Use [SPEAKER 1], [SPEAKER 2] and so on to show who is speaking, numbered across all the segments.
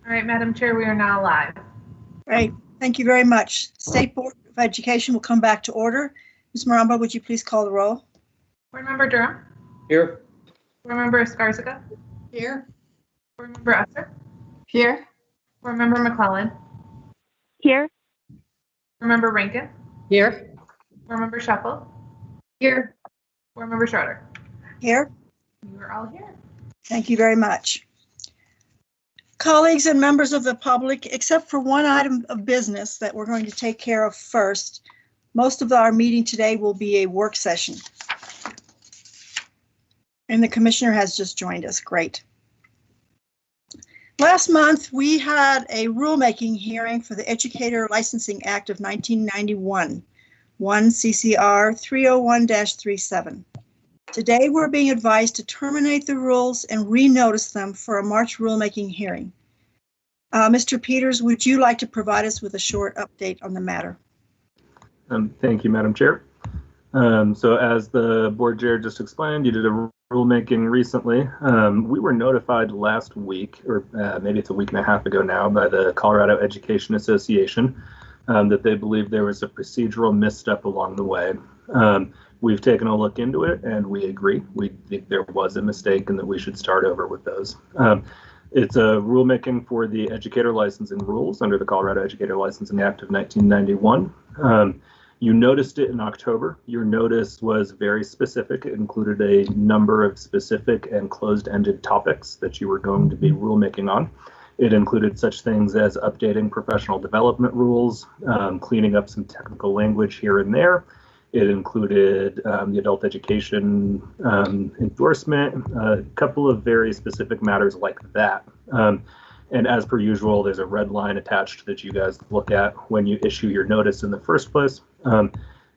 [SPEAKER 1] All right, Madam Chair, we are now live.
[SPEAKER 2] Great. Thank you very much. State Board of Education will come back to order. Ms. Maramba, would you please call the roll?
[SPEAKER 1] Board Member Durham.
[SPEAKER 3] Here.
[SPEAKER 1] Board Member Escarzica.
[SPEAKER 2] Here.
[SPEAKER 1] Board Member Esser.
[SPEAKER 4] Here.
[SPEAKER 1] Board Member McClellan.
[SPEAKER 4] Here.
[SPEAKER 1] Board Member Rankin.
[SPEAKER 4] Here.
[SPEAKER 1] Board Member Shuffle.
[SPEAKER 4] Here.
[SPEAKER 1] Board Member Schroeder.
[SPEAKER 2] Here.
[SPEAKER 1] You are all here.
[SPEAKER 2] Thank you very much. Colleagues and members of the public, except for one item of business that we're going to take care of first, most of our meeting today will be a work session. And the commissioner has just joined us. Great. Last month, we had a rulemaking hearing for the Educator Licensing Act of 1991, 1 CCR 301-37. Today, we're being advised to terminate the rules and renotice them for a March rulemaking hearing. Mr. Peters, would you like to provide us with a short update on the matter?
[SPEAKER 3] Thank you, Madam Chair. So as the board chair just explained, you did a rulemaking recently. We were notified last week, or maybe it's a week and a half ago now, by the Colorado Education Association that they believe there was a procedural misstep along the way. We've taken a look into it and we agree. We think there was a mistake and that we should start over with those. It's a rulemaking for the educator licensing rules under the Colorado Educator Licensing Act of 1991. You noticed it in October. Your notice was very specific. It included a number of specific and closed-ended topics that you were going to be rulemaking on. It included such things as updating professional development rules, cleaning up some technical language here and there. It included the adult education endorsement, a couple of very specific matters like that. And as per usual, there's a red line attached that you guys look at when you issue your notice in the first place.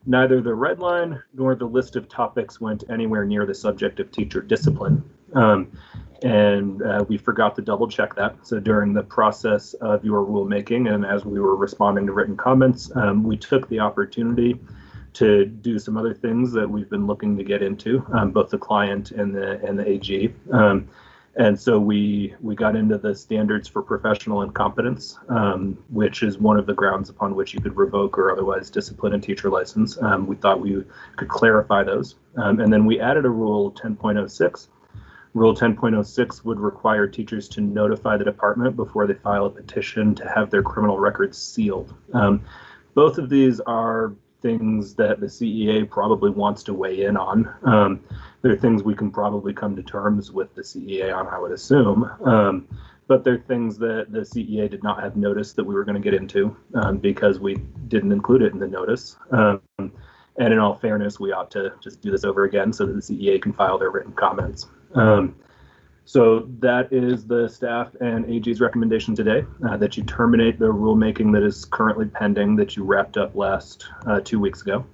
[SPEAKER 3] Neither the red line nor the list of topics went anywhere near the subject of teacher discipline. We forgot to double check that. So during the process of your rulemaking and as we were responding to written comments, we took the opportunity to do some other things that we've been looking to get into, both the client and the AG. And so we got into the standards for professional incompetence, which is one of the grounds upon which you could revoke or otherwise discipline a teacher license. We thought we could clarify those. And then we added a rule 10.06. Rule 10.06 would require teachers to notify the department before they file a petition to have their criminal records sealed. Both of these are things that the CEA probably wants to weigh in on. They're things we can probably come to terms with the CEA on, I would assume. But they're things that the CEA did not have notice that we were going to get into because we didn't include it in the notice. And in all fairness, we ought to just do this over again so that the CEA can file their written comments. So that is the staff and AG's recommendation today, that you terminate the rulemaking that is currently pending that you wrapped up last 2 weeks ago.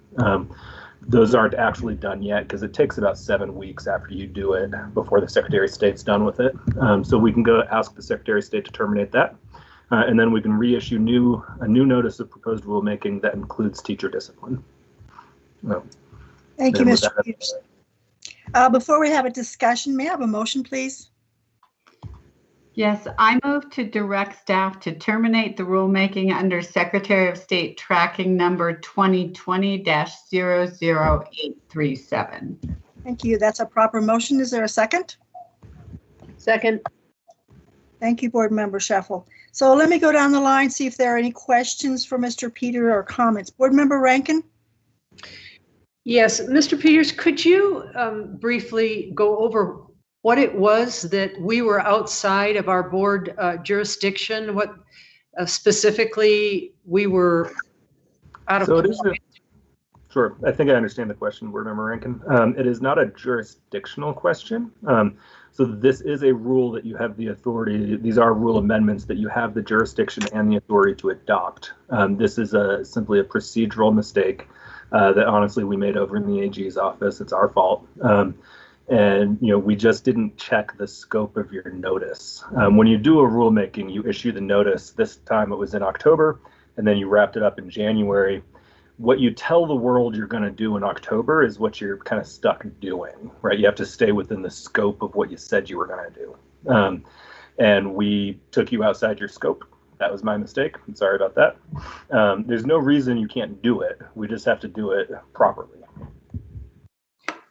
[SPEAKER 3] Those aren't actually done yet because it takes about 7 weeks after you do it before the Secretary of State's done with it. So we can go ask the Secretary of State to terminate that. And then we can reissue a new notice of proposed rulemaking that includes teacher discipline.
[SPEAKER 2] Thank you, Mr. Peters. Before we have a discussion, may I have a motion, please?
[SPEAKER 4] Yes, I move to direct staff to terminate the rulemaking under Secretary of State tracking number 2020-00837.
[SPEAKER 2] Thank you. That's a proper motion. Is there a second?
[SPEAKER 5] Second.
[SPEAKER 2] Thank you, Board Member Shuffle. So let me go down the line, see if there are any questions for Mr. Peters or comments. Board Member Rankin?
[SPEAKER 5] Yes, Mr. Peters, could you briefly go over what it was that we were outside of our board jurisdiction? What specifically we were out of?
[SPEAKER 3] Sure, I think I understand the question, Board Member Rankin. It is not a jurisdictional question. So this is a rule that you have the authority, these are rule amendments that you have the jurisdiction and the authority to adopt. This is simply a procedural mistake that honestly we made over in the AG's office. It's our fault. And we just didn't check the scope of your notice. When you do a rulemaking, you issue the notice. This time it was in October, and then you wrapped it up in January. What you tell the world you're going to do in October is what you're kind of stuck doing, right? You have to stay within the scope of what you said you were going to do. and we took you outside your scope. That was my mistake. I'm sorry about that. There's no reason you can't do it. We just have to do it properly.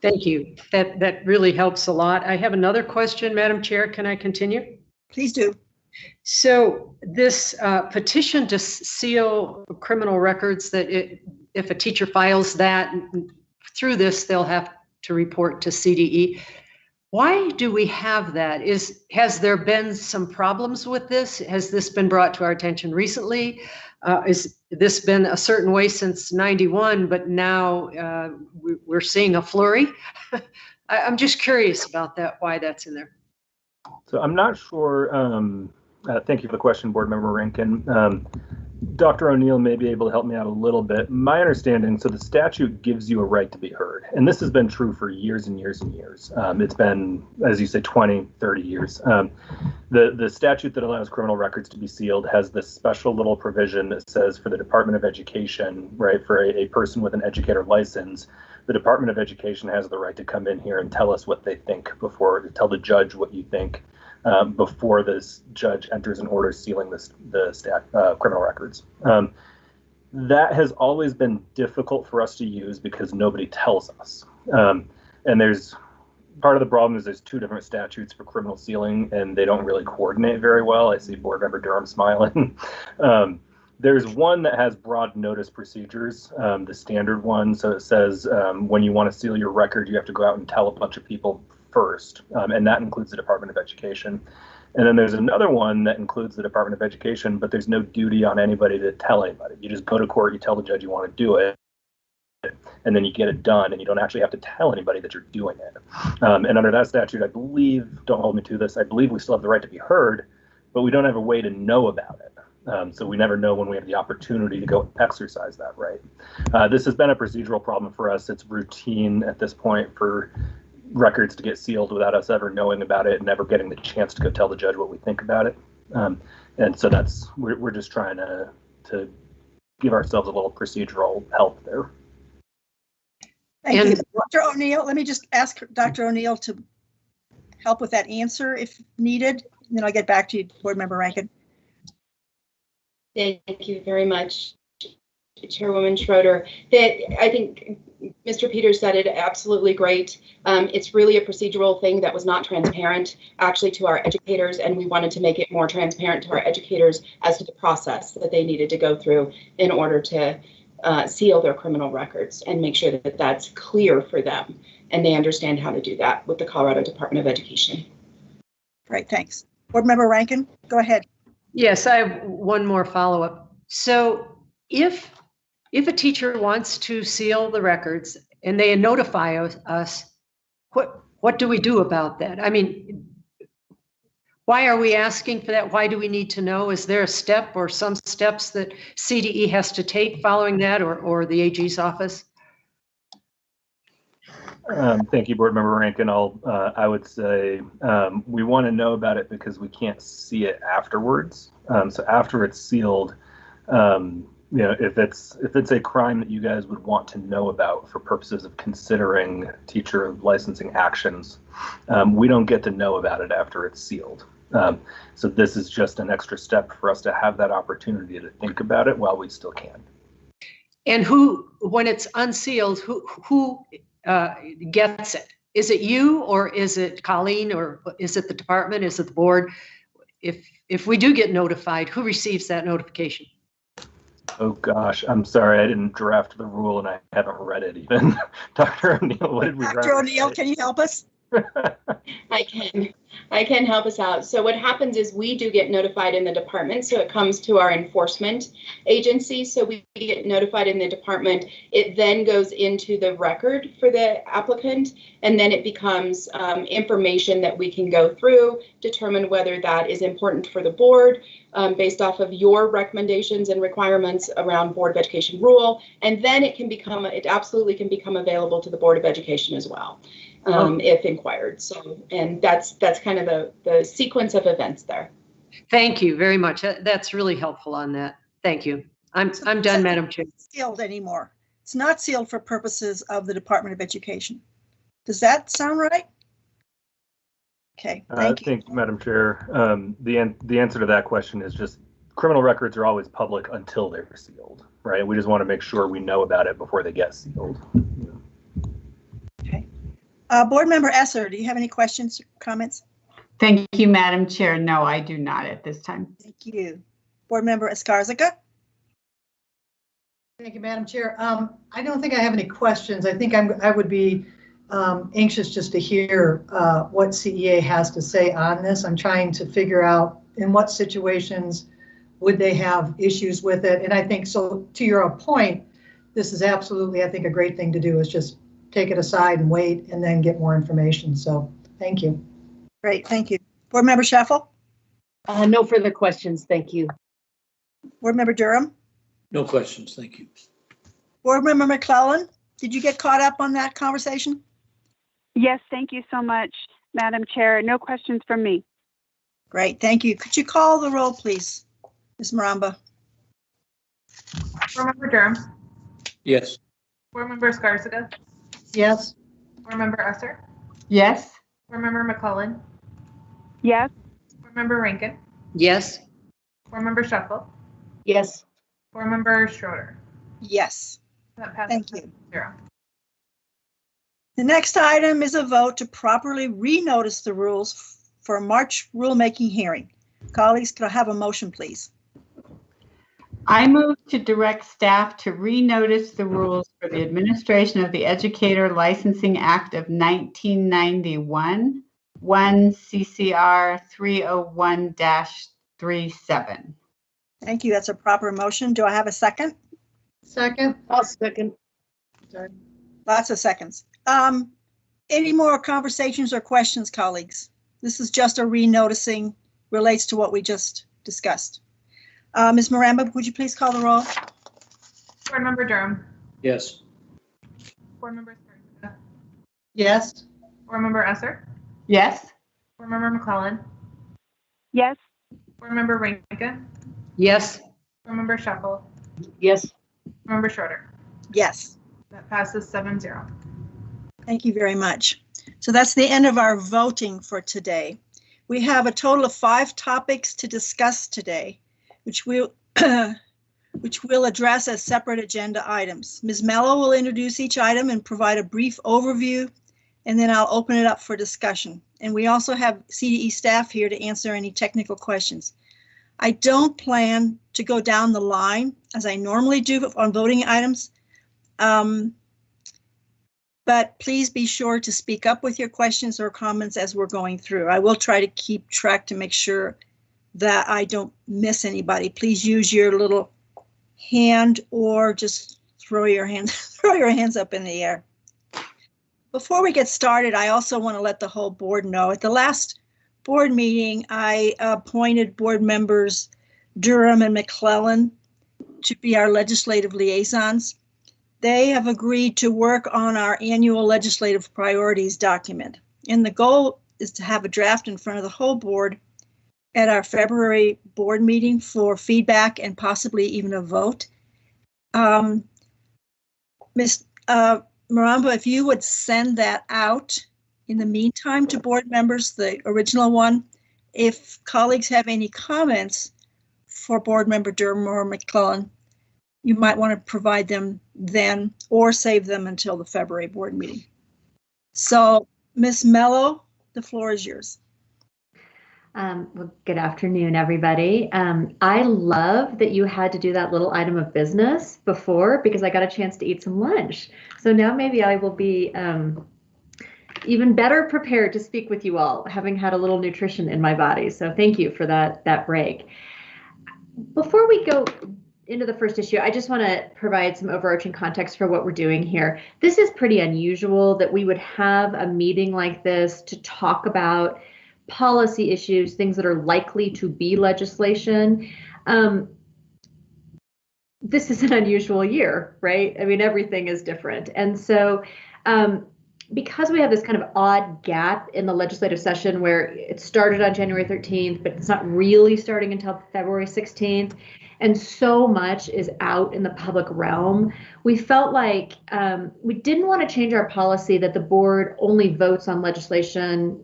[SPEAKER 5] Thank you. That really helps a lot. I have another question, Madam Chair. Can I continue?
[SPEAKER 2] Please do.
[SPEAKER 5] So this petition to seal criminal records, that if a teacher files that through this, they'll have to report to CDE. Why do we have that? Has there been some problems with this? Has this been brought to our attention recently? Has this been a certain way since 91, but now we're seeing a flurry? I'm just curious about that, why that's in there.
[SPEAKER 3] So I'm not sure. Thank you for the question, Board Member Rankin. Dr. O'Neill may be able to help me out a little bit. My understanding, so the statute gives you a right to be heard. And this has been true for years and years and years. It's been, as you say, 20, 30 years. The statute that allows criminal records to be sealed has this special little provision that says for the Department of Education, right, for a person with an educator license, the Department of Education has the right to come in here and tell us what they think tell the judge what you think. Before this judge enters an order sealing the criminal records. That has always been difficult for us to use because nobody tells us. And there's part of the problem is there's two different statutes for criminal sealing and they don't really coordinate very well. I see Board Member Durham smiling. There's one that has broad notice procedures, the standard one. So it says when you want to seal your record, you have to go out and tell a bunch of people first, and that includes the Department of Education. And then there's another one that includes the Department of Education, but there's no duty on anybody to tell anybody. You just go to court, you tell the judge you want to do it, and then you get it done, and you don't actually have to tell anybody that you're doing it. And under that statute, I believe, don't hold me to this, I believe we still have the right to be heard, but we don't have a way to know about it. So we never know when we have the opportunity to go exercise that right. This has been a procedural problem for us. It's routine at this point for records to get sealed without us ever knowing about it and never getting the chance to go tell the judge what we think about it. And so we're just trying to give ourselves a little procedural help there.
[SPEAKER 2] Thank you. Dr. O'Neill, let me just ask Dr. O'Neill to help with that answer if needed, and then I'll get back to you, Board Member Rankin.
[SPEAKER 6] Thank you very much, Chairwoman Schroeder. I think Mr. Peters said it absolutely great. It's really a procedural thing that was not transparent actually to our educators, and we wanted to make it more transparent to our educators as to the process that they needed to go through in order to seal their criminal records and make sure that that's clear for them and they understand how to do that with the Colorado Department of Education.
[SPEAKER 2] Great, thanks. Board Member Rankin, go ahead.
[SPEAKER 5] Yes, I have one more follow-up. So if a teacher wants to seal the records and they notify us, what do we do about that? I mean, why are we asking for that? Why do we need to know? Is there a step or some steps that CDE has to take following that, or the AG's office?
[SPEAKER 3] Thank you, Board Member Rankin. I would say we want to know about it because we can't see it afterwards. So after it's sealed, if it's a crime that you guys would want to know about for purposes of considering teacher licensing actions, we don't get to know about it after it's sealed. So this is just an extra step for us to have that opportunity to think about it while we still can.
[SPEAKER 5] And when it's unsealed, who gets it? Is it you, or is it Colleen, or is it the department? Is it the board? If we do get notified, who receives that notification?
[SPEAKER 3] Oh gosh, I'm sorry, I didn't draft the rule and I haven't read it even. Dr. O'Neill, what did we
[SPEAKER 2] Dr. O'Neill, can you help us?
[SPEAKER 6] I can help us out. So what happens is we do get notified in the department. So it comes to our enforcement agency. So we get notified in the department. It then goes into the record for the applicant, and then it becomes information that we can go through, determine whether that is important for the board based off of your recommendations and requirements around Board of Education rule. And then it absolutely can become available to the Board of Education as well. If inquired. So, and that's kind of the sequence of events there.
[SPEAKER 5] Thank you very much. That's really helpful on that. Thank you. I'm done, Madam Chair.
[SPEAKER 2] It's not sealed anymore. It's not sealed for purposes of the Department of Education. Does that sound right? Okay,
[SPEAKER 3] I
[SPEAKER 2] thank you.
[SPEAKER 3] think, Madam Chair, the answer to that question is just criminal records are always public until they're sealed, right? We just want to make sure we know about it before they get sealed.
[SPEAKER 2] Board Member Esser, do you have any questions or comments?
[SPEAKER 4] Thank you, Madam Chair. No, I do not at this time.
[SPEAKER 2] Thank you. Board Member Escarzaga?
[SPEAKER 7] Thank you, Madam Chair. I don't think I have any questions. I think I would be anxious just to hear what CEA has to say on this. I'm trying to figure out in what situations would they have issues with it. And I think, so to your point, this is absolutely, I think, a great thing to do is just take it aside and wait and then get more information. So thank you.
[SPEAKER 2] Great, thank you. Board Member Shuffle?
[SPEAKER 8] No further questions, thank you.
[SPEAKER 2] Board Member Durham?
[SPEAKER 9] No questions, thank you.
[SPEAKER 2] Board Member McClellan, did you get caught up on that conversation?
[SPEAKER 10] Yes, thank you so much, Madam Chair. No questions from me.
[SPEAKER 2] Great, thank you. Could you call the roll, please, Ms. Maramba?
[SPEAKER 1] Board Member Durham.
[SPEAKER 9] Yes.
[SPEAKER 1] Board Member Escarzaga.
[SPEAKER 7] Yes.
[SPEAKER 1] Board Member Esser.
[SPEAKER 4] Yes.
[SPEAKER 1] Board Member McClellan.
[SPEAKER 10] Yes.
[SPEAKER 1] Board Member Rankin.
[SPEAKER 5] Yes.
[SPEAKER 1] Board Member Shuffle.
[SPEAKER 8] Yes.
[SPEAKER 1] Board Member Schroeder.
[SPEAKER 2] Yes,
[SPEAKER 1] That passes
[SPEAKER 2] thank you.
[SPEAKER 1] 7-0.
[SPEAKER 2] The next item is a vote to properly renotice the rules for a March rulemaking hearing. Colleagues, could I have a motion, please?
[SPEAKER 4] I move to direct staff to renotice the rules for the administration of the Educator Licensing Act of 1991, 1 CCR 301-37.
[SPEAKER 2] Thank you, that's a proper motion. Do I have a second?
[SPEAKER 7] Second.
[SPEAKER 8] I'll second.
[SPEAKER 7] Sorry.
[SPEAKER 2] Lots of seconds. Any more conversations or questions, colleagues? This is just a renoticing, relates to what we just discussed. Ms. Maramba, would you please call the roll?
[SPEAKER 1] Board Member Durham.
[SPEAKER 9] Yes.
[SPEAKER 1] Board Member Escarzaga.
[SPEAKER 7] Yes.
[SPEAKER 1] Board Member Esser.
[SPEAKER 4] Yes.
[SPEAKER 1] Board Member McClellan.
[SPEAKER 10] Yes.
[SPEAKER 1] Board Member Rankin.
[SPEAKER 5] Yes.
[SPEAKER 1] Board Member Shuffle.
[SPEAKER 8] Yes.
[SPEAKER 1] Board Member Schroeder.
[SPEAKER 2] Yes.
[SPEAKER 1] That passes 7-0.
[SPEAKER 2] Thank you very much. So that's the end of our voting for today. We have a total of 5 topics to discuss today, which we'll address as separate agenda items. Ms. Mello will introduce each item and provide a brief overview, and then I'll open it up for discussion. And we also have CDE staff here to answer any technical questions. I don't plan to go down the line as I normally do on voting items. But please be sure to speak up with your questions or comments as we're going through. I will try to keep track to make sure that I don't miss anybody. Please use your little hand or just throw your hands up in the air. Before we get started, I also want to let the whole board know at the last board meeting, I appointed board members Durham and McClellan to be our legislative liaisons. They have agreed to work on our annual legislative priorities document. And the goal is to have a draft in front of the whole board at our February board meeting for feedback and possibly even a vote. Ms. Maramba, if you would send that out in the meantime to board members, the original one. If colleagues have any comments for board member Durham or McClellan, you might want to provide them then or save them until the February board meeting. So, Ms. Mello, the floor is yours.
[SPEAKER 11] Well, good afternoon, everybody. I love that you had to do that little item of business before because I got a chance to eat some lunch. So now maybe I will be even better prepared to speak with you all, having had a little nutrition in my body. So thank you for that break. Before we go into the first issue, I just want to provide some overarching context for what we're doing here. This is pretty unusual that we would have a meeting like this to talk about policy issues, things that are likely to be legislation. This is an unusual year, right? I mean, everything is different. And so because we have this kind of odd gap in the legislative session where it started on January 13th, but it's not really starting until February 16th, and so much is out in the public realm, we felt like we didn't want to change our policy that the board only votes on legislation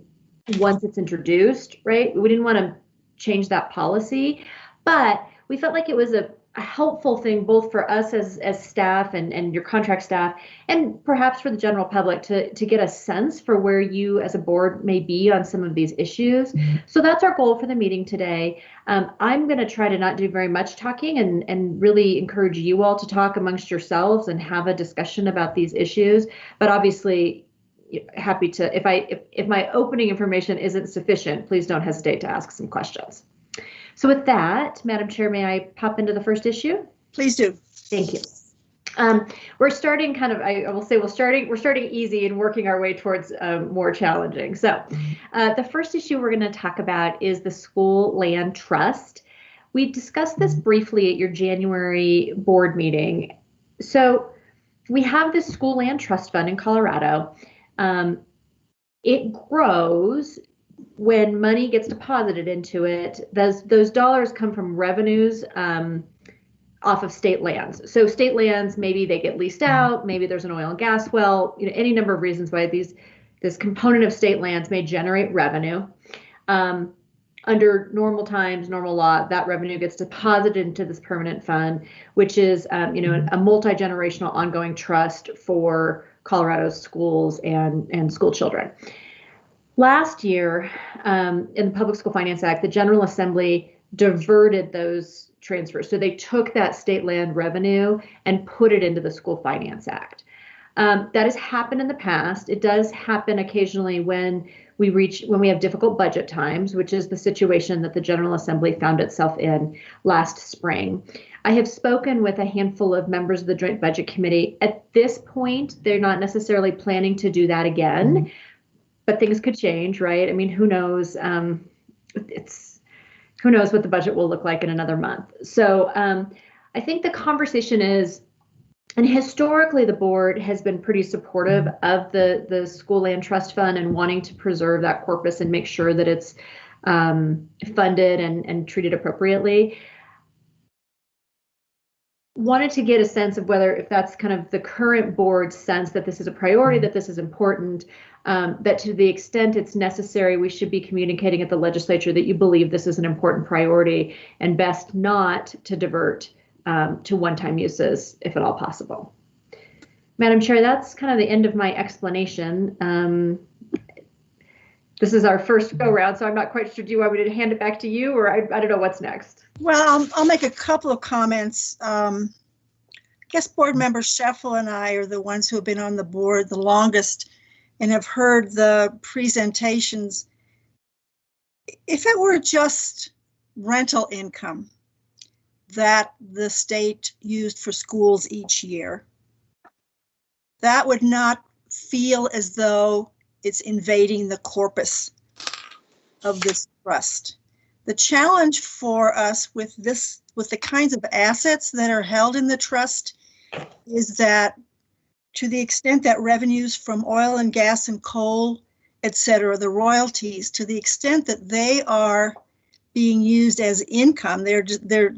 [SPEAKER 11] once it's introduced, right? We didn't want to change that policy, but we felt like it was a helpful thing both for us as staff and your contract staff, and perhaps for the general public to get a sense for where you as a board may be on some of these issues. So that's our goal for the meeting today. I'm going to try to not do very much talking and really encourage you all to talk amongst yourselves and have a discussion about these issues. But obviously, happy to, if my opening information isn't sufficient, please don't hesitate to ask some questions. So with that, Madam Chair, may I pop into the first issue?
[SPEAKER 2] Please do.
[SPEAKER 11] Thank you. We're starting kind of, I will say we're starting easy and working our way towards more challenging. So the first issue we're going to talk about is the school land trust. We discussed this briefly at your January board meeting. So we have this school land trust fund in Colorado. It grows when money gets deposited into it. Those dollars come from revenues off of state lands. So state lands, maybe they get leased out, maybe there's an oil and gas well, any number of reasons why this component of state lands may generate revenue. Under normal times, normal law, that revenue gets deposited into this permanent fund, which is a multi-generational ongoing trust for Colorado's schools and school children. Last year, in the Public School Finance Act, the General Assembly diverted those transfers. So they took that state land revenue and put it into the School Finance Act. That has happened in the past. It does happen occasionally when we have difficult budget times, which is the situation that the General Assembly found itself in last spring. I have spoken with a handful of members of the Joint Budget Committee. At this point, they're not necessarily planning to do that again, but things could change, right? I mean, who knows? Who knows what the budget will look like in another month. So I think the conversation is, and historically the board has been pretty supportive of the school land trust fund and wanting to preserve that corpus and make sure that it's funded and treated appropriately. Wanted to get a sense of if that's kind of the current board's sense that this is a priority, that this is important, that to the extent it's necessary, we should be communicating at the legislature that you believe this is an important priority and best not to divert to one-time uses if at all possible. Madam Chair, that's kind of the end of my explanation. This is our first go round, so I'm not quite sure. Do you want me to hand it back to you, or I don't know what's next?
[SPEAKER 2] Well, I'll make a couple of comments. I guess board member Scheffel and I are the ones who have been on the board the longest and have heard the presentations. If it were just rental income that the state used for schools each year, that would not feel as though it's invading the corpus of this trust. The challenge for us with the kinds of assets that are held in the trust is that to the extent that revenues from oil and gas and coal, et cetera, the royalties, to the extent that they are being used as income, they're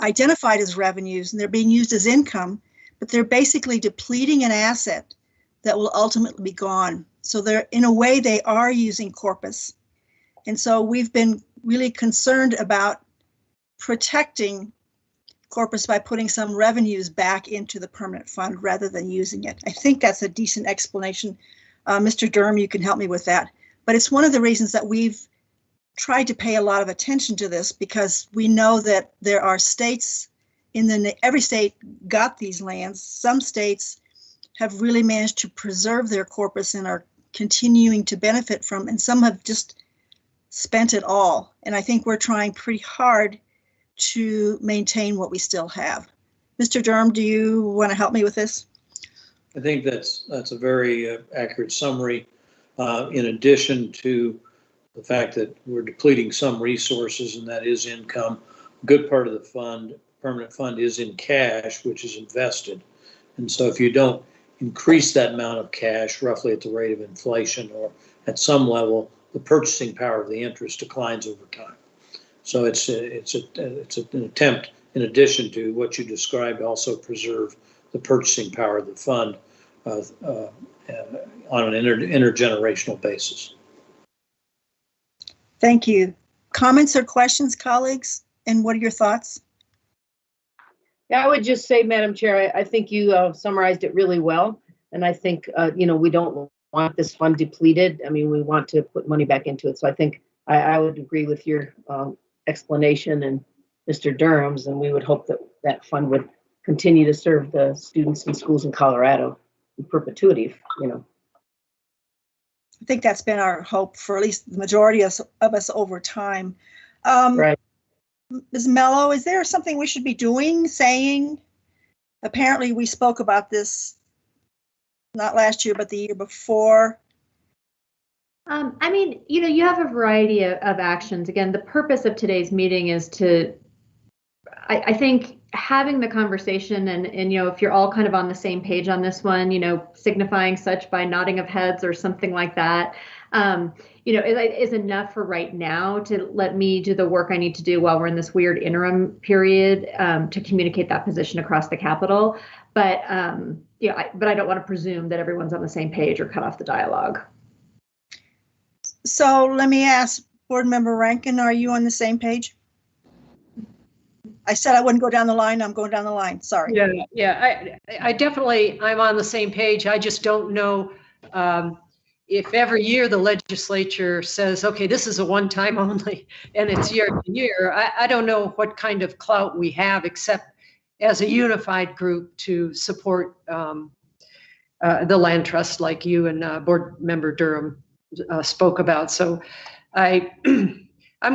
[SPEAKER 2] identified as revenues and they're being used as income, but they're basically depleting an asset that will ultimately be gone. So in a way, they are using corpus. And so we've been really concerned about protecting corpus by putting some revenues back into the permanent fund rather than using it. I think that's a decent explanation. Mr. Durham, you can help me with that. But it's one of the reasons that we've tried to pay a lot of attention to this, because we know that there are states every state got these lands. Some states have really managed to preserve their corpus and are continuing to benefit from, and some have just spent it all. And I think we're trying pretty hard to maintain what we still have. Mr. Durham, do you want to help me with this?
[SPEAKER 9] I think that's a very accurate summary. In addition to the fact that we're depleting some resources, and that is income, a good part of the permanent fund is in cash, which is invested. And so if you don't increase that amount of cash roughly at the rate of inflation or at some level, the purchasing power of the interest declines over time. So it's an attempt, in addition to what you described, also preserve the purchasing power of the fund on an intergenerational basis.
[SPEAKER 2] Thank you. Comments or questions, colleagues? And what are your thoughts?
[SPEAKER 8] Yeah, I would just say, Madam Chair, I think you summarized it really well. And I think, we don't want this fund depleted. I mean, we want to put money back into it. So I think I would agree with your explanation and Mr. Durham's, and we would hope that that fund would continue to serve the students and schools in Colorado in perpetuity,
[SPEAKER 2] I think that's been our hope for at least the majority of us over time.
[SPEAKER 8] Right.
[SPEAKER 2] Ms. Mello, is there something we should be doing, saying? Apparently we spoke about this not last year, but the year before.
[SPEAKER 11] I mean, you have a variety of actions. Again, the purpose of today's meeting is to, I think, having the conversation and if you're all kind of on the same page on this one, signifying such by nodding of heads or something like that, is enough for right now to let me do the work I need to do while we're in this weird interim period to communicate that position across the Capitol. But but I don't want to presume that everyone's on the same page or cut off the dialogue.
[SPEAKER 2] So let me ask, Board Member Rankin, are you on the same page? I said I wouldn't go down the line. I'm going down the line. Sorry.
[SPEAKER 5] Yeah. I definitely, I'm on the same page. I just don't know if every year the legislature says, okay, this is a one-time only, and it's year to year. I don't know what kind of clout we have except as a unified group to support the land trust like you and Board Member Durham spoke about. So I'm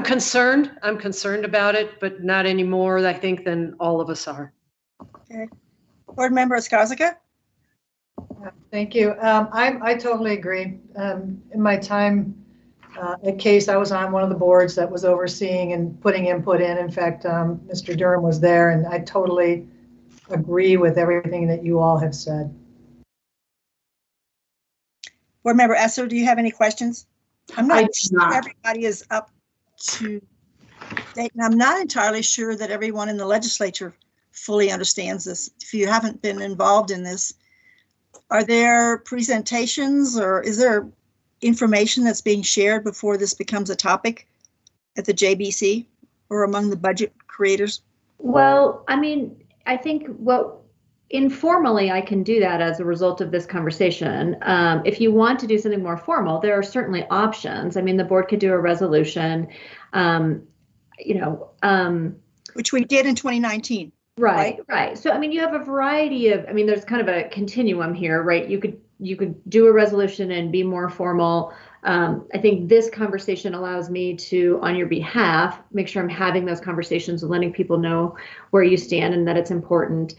[SPEAKER 5] concerned. I'm concerned about it, but not any more, I think, than all of us are.
[SPEAKER 2] Okay. Board Member Escarzaga?
[SPEAKER 7] Thank you. I totally agree. In my time at CASE, I was on one of the boards that was overseeing and putting input in. In fact, Mr. Durham was there, and I totally agree with everything that you all have said.
[SPEAKER 2] Board Member Esser, do you have any questions? I'm not sure everybody is up to date, and I'm not entirely sure that everyone in the legislature fully understands this. If you haven't been involved in this, are there presentations or is there information that's being shared before this becomes a topic at the JBC or among the budget creators?
[SPEAKER 11] Well, I mean, I think informally, I can do that as a result of this conversation. If you want to do something more formal, there are certainly options. I mean, the board could do a resolution,
[SPEAKER 2] which we did in 2019.
[SPEAKER 11] Right. So, I mean, you have a variety of, there's kind of a continuum here, right? You could do a resolution and be more formal. I think this conversation allows me to, on your behalf, make sure I'm having those conversations and letting people know where you stand and that it's important.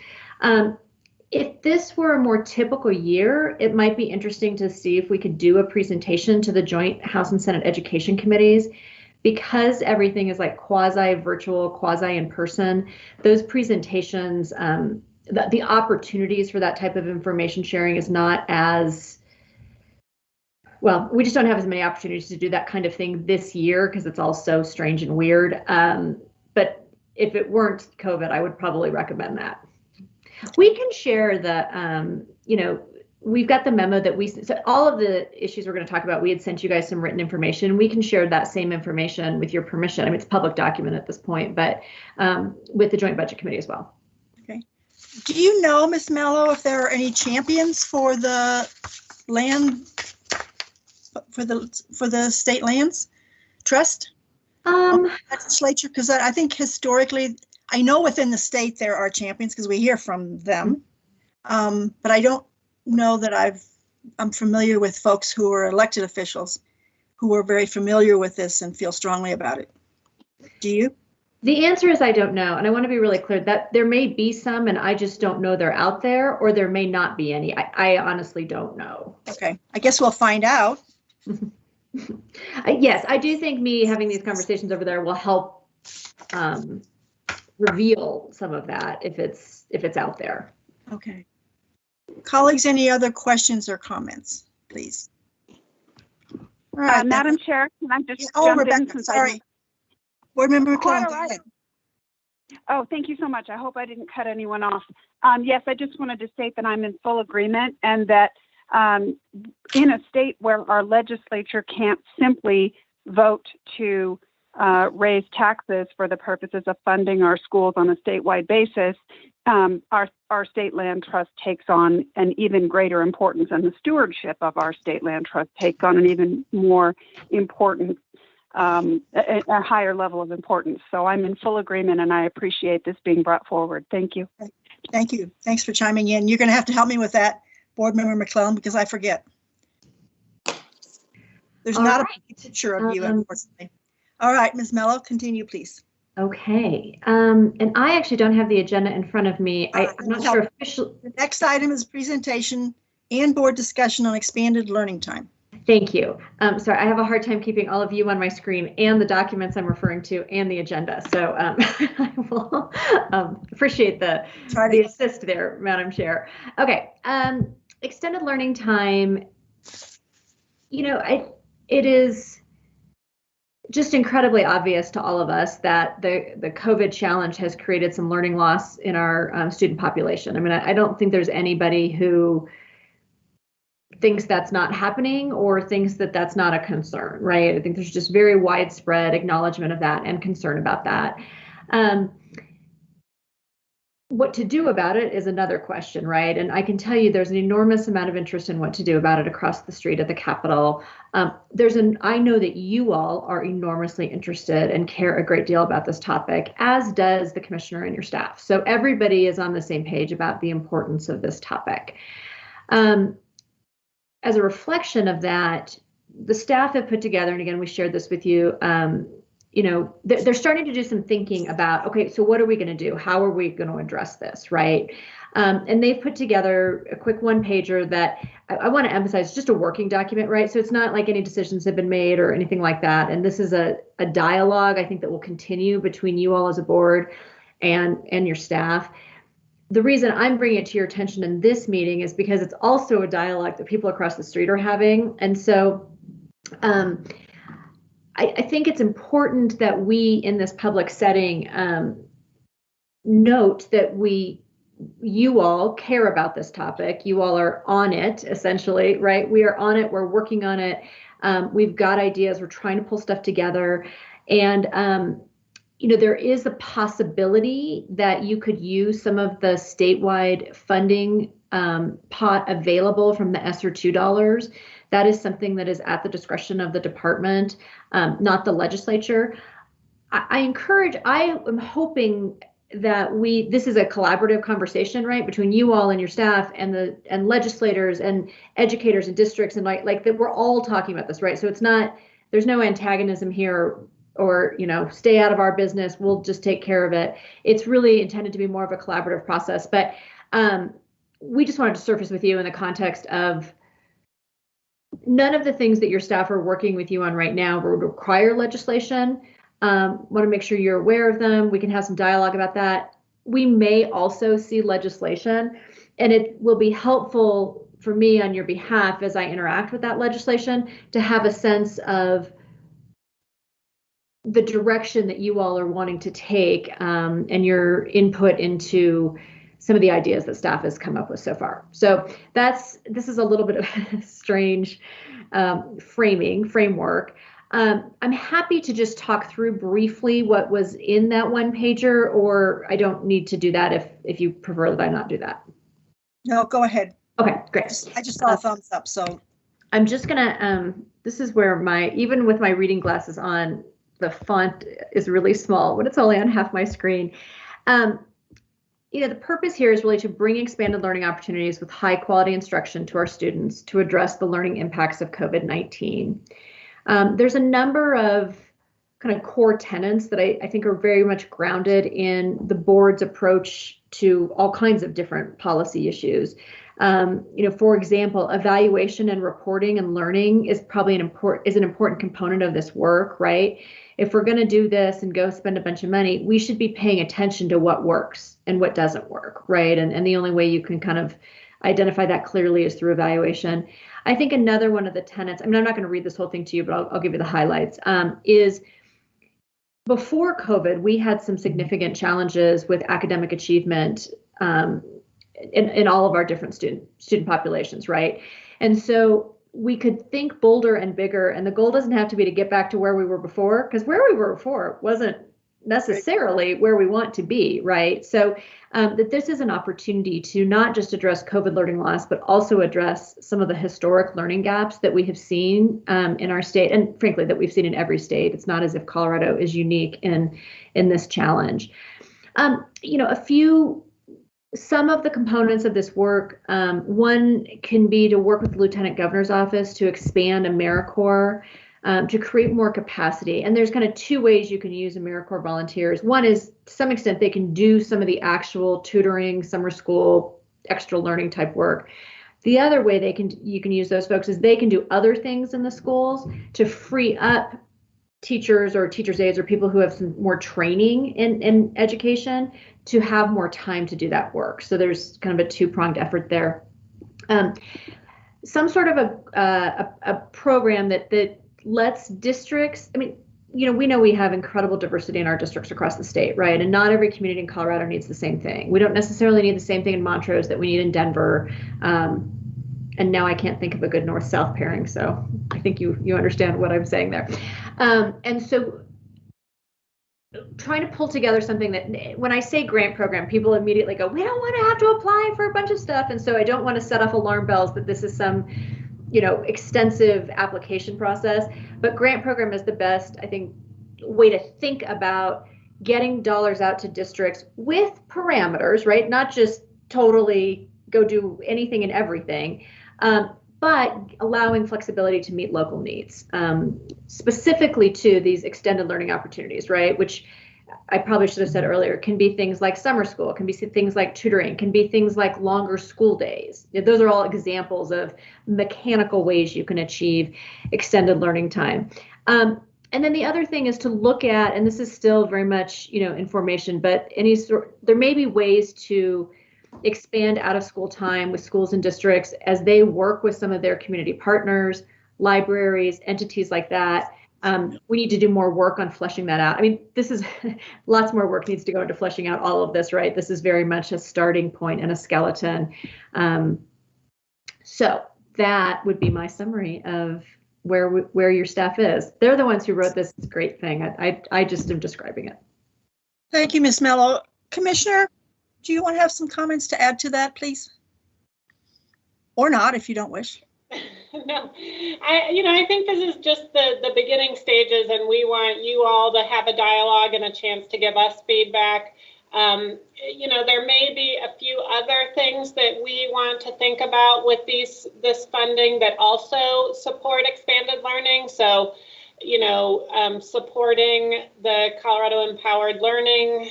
[SPEAKER 11] If this were a more typical year, it might be interesting to see if we could do a presentation to the joint House and Senate Education Committees. Because everything is like quasi-virtual, quasi-in-person, those presentations, the opportunities for that type of information sharing is not as, well, we just don't have as many opportunities to do that kind of thing this year because it's all so strange and weird. But if it weren't COVID, I would probably recommend that. We can share the, we've got the memo that so all of the issues we're going to talk about, we had sent you guys some written information. We can share that same information with your permission. I mean, it's a public document at this point, but with the Joint Budget Committee as well.
[SPEAKER 2] Okay. Do you know, Ms. Mello, if there are any champions for the land, for the state lands trust legislature? Because I think historically, I know within the state there are champions because we hear from them, but I don't know that I'm familiar with folks who are elected officials who are very familiar with this and feel strongly about it. Do you?
[SPEAKER 11] The answer is I don't know. And I want to be really clear that there may be some and I just don't know they're out there, or there may not be any. I honestly don't know.
[SPEAKER 2] Okay, I guess we'll find out.
[SPEAKER 11] Yes, I do think me having these conversations over there will help reveal some of that if it's out there.
[SPEAKER 2] Okay. Colleagues, any other questions or comments, please? All right,
[SPEAKER 10] Madam Chair, can I just
[SPEAKER 2] jump Rebecca, in? Sorry. Board Member Klein, go ahead.
[SPEAKER 10] Oh, thank you so much. I hope I didn't cut anyone off. Yes, I just wanted to state that I'm in full agreement and that in a state where our legislature can't simply vote to raise taxes for the purposes of funding our schools on a statewide basis, our state land trust takes on an even greater importance, and the stewardship of our state land trust takes on an even more important, a higher level of importance. So I'm in full agreement, and I appreciate this being brought forward. Thank you.
[SPEAKER 2] Thank you. Thanks for chiming in. You're going to have to help me with that, Board Member McClellan, because I forget. There's not a picture of you, unfortunately. All right, Ms. Mello, continue, please.
[SPEAKER 11] Okay. And I actually don't have the agenda in front of me. I'm not sure officially.
[SPEAKER 2] The next item is presentation and board discussion on expanded learning time.
[SPEAKER 11] Thank you. Sorry, I have a hard time keeping all of you on my screen and the documents I'm referring to and the agenda. So I will appreciate the assist there, Madam Chair. Okay. Extended learning time, it is just incredibly obvious to all of us that the COVID challenge has created some learning loss in our student population. I mean, I don't think there's anybody who thinks that's not happening or thinks that that's not a concern, right? I think there's just very widespread acknowledgement of that and concern about that. What to do about it is another question, right? And I can tell you there's an enormous amount of interest in what to do about it across the street at the Capitol. I know that you all are enormously interested and care a great deal about this topic, as does the commissioner and your staff. So everybody is on the same page about the importance of this topic. As a reflection of that, the staff have put together, and again, we shared this with you, they're starting to do some thinking about, okay, so what are we going to do? How are we going to address this, right? And they've put together a quick one-pager that I want to emphasize, just a working document, right? So it's not like any decisions have been made or anything like that. And this is a dialogue, I think, that will continue between you all as a board and your staff. The reason I'm bringing it to your attention in this meeting is because it's also a dialogue that people across the street are having. And so I think it's important that we, in this public setting, note that you all care about this topic. You all are on it, essentially, right? We are on it. We're working on it. We've got ideas. We're trying to pull stuff together. And, there is a possibility that you could use some of the statewide funding pot available from the ESSER II dollars. That is something that is at the discretion of the department, not the legislature. I am hoping that this is a collaborative conversation, right, between you all and your staff and legislators and educators and districts, and like that we're all talking about this, right? So there's no antagonism here or, stay out of our business, we'll just take care of it. It's really intended to be more of a collaborative process. But we just wanted to surface with you in the context of none of the things that your staff are working with you on right now would require legislation. Want to make sure you're aware of them. We can have some dialogue about that. We may also see legislation, and it will be helpful for me on your behalf as I interact with that legislation to have a sense of the direction that you all are wanting to take and your input into some of the ideas that staff has come up with so far. So this is a little bit of a strange framework. I'm happy to just talk through briefly what was in that one pager, or I don't need to do that if you prefer that I not do that.
[SPEAKER 2] No, go ahead.
[SPEAKER 11] Okay, great.
[SPEAKER 2] I just saw a thumbs up, so. I'm
[SPEAKER 11] just gonna, this is where even with my reading glasses on, the font is really small, but it's only on half my screen. The purpose here is really to bring expanded learning opportunities with high quality instruction to our students to address the learning impacts of COVID-19. There's a number of kind of core tenets that I think are very much grounded in the board's approach to all kinds of different policy issues. For example, evaluation and reporting and learning is probably an important component of this work, right? If we're going to do this and go spend a bunch of money, we should be paying attention to what works and what doesn't work, right? And the only way you can kind of identify that clearly is through evaluation. I think another one of the tenets, I'm not going to read this whole thing to you, but I'll give you the highlights, is before COVID, we had some significant challenges with academic achievement in all of our different student populations, right? And so we could think bolder and bigger, and the goal doesn't have to be to get back to where we were before, because where we were before wasn't necessarily where we want to be, right? So that this is an opportunity to not just address COVID learning loss, but also address some of the historic learning gaps that we have seen in our state, and frankly, that we've seen in every state. It's not as if Colorado is unique in this challenge. Some of the components of this work, one can be to work with the Lieutenant Governor's Office to expand AmeriCorps, to create more capacity. And there's kind of two ways you can use AmeriCorps volunteers. One is, to some extent, they can do some of the actual tutoring, summer school, extra learning type work. The other way you can use those folks is they can do other things in the schools to free up teachers or teachers' aides or people who have some more training in education to have more time to do that work. So there's kind of a two-pronged effort there. Some sort of a program that lets districts, we know we have incredible diversity in our districts across the state, right? And not every community in Colorado needs the same thing. We don't necessarily need the same thing in Montrose that we need in Denver. And now I can't think of a good north-south pairing, so I think you understand what I'm saying there. And so trying to pull together something that, when I say grant program, people immediately go, we don't want to have to apply for a bunch of stuff. And so I don't want to set off alarm bells that this is some extensive application process, but grant program is the best, I think, way to think about getting dollars out to districts with parameters, right? Not just totally go do anything and everything, but allowing flexibility to meet local needs, specifically to these extended learning opportunities, right? Which I probably should have said earlier, can be things like summer school, can be things like tutoring, can be things like longer school days. Those are all examples of mechanical ways you can achieve extended learning time. And then the other thing is to look at, and this is still very much, information, but there may be ways to expand out of school time with schools and districts as they work with some of their community partners, libraries, entities like that. We need to do more work on fleshing that out. This is lots more work needs to go into fleshing out all of this, right? This is very much a starting point and a skeleton. So that would be my summary of where your staff is. They're the ones who wrote this great thing. I just am describing it.
[SPEAKER 2] Thank you, Ms. Mello. Commissioner, do you want to have some comments to add to that, please? Or not, if you don't wish.
[SPEAKER 12] No, I think this is just the beginning stages, and we want you all to have a dialogue and a chance to give us feedback. There may be a few other things that we want to think about with this funding that also support expanded learning. So, supporting the Colorado Empowered Learning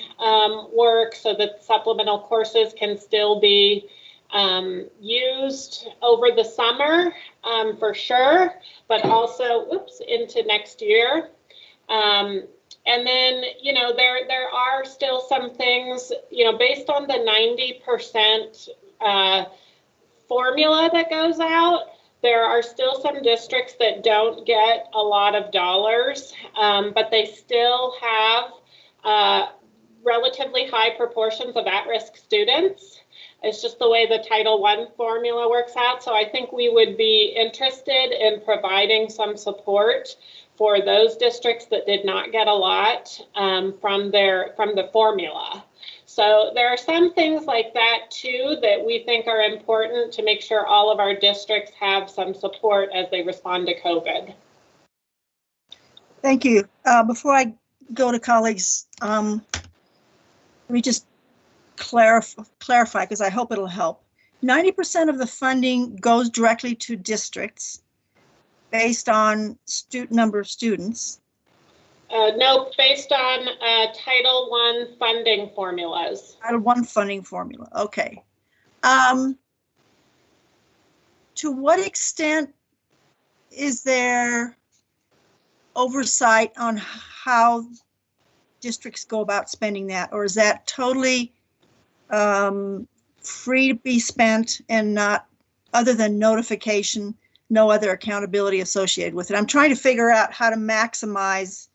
[SPEAKER 12] work so that supplemental courses can still be used over the summer for sure, but also into next year. And then, there are still some things, based on the 90% formula that goes out, there are still some districts that don't get a lot of dollars, but they still have relatively high proportions of at-risk students. It's just the way the Title I formula works out. So I think we would be interested in providing some support for those districts that did not get a lot from the formula. So there are some things like that too that we think are important to make sure all of our districts have some support as they respond to COVID.
[SPEAKER 2] Thank you. Before I go to colleagues, let me just clarify, because I hope it'll help. 90% of the funding goes directly to districts based on number of students.
[SPEAKER 12] No, based on Title I funding formulas.
[SPEAKER 2] Title I funding formula, okay. To what extent is there oversight on how districts go about spending that, or is that totally free to be spent and not, other than notification, no other accountability associated with it? I'm trying to figure out how to maximize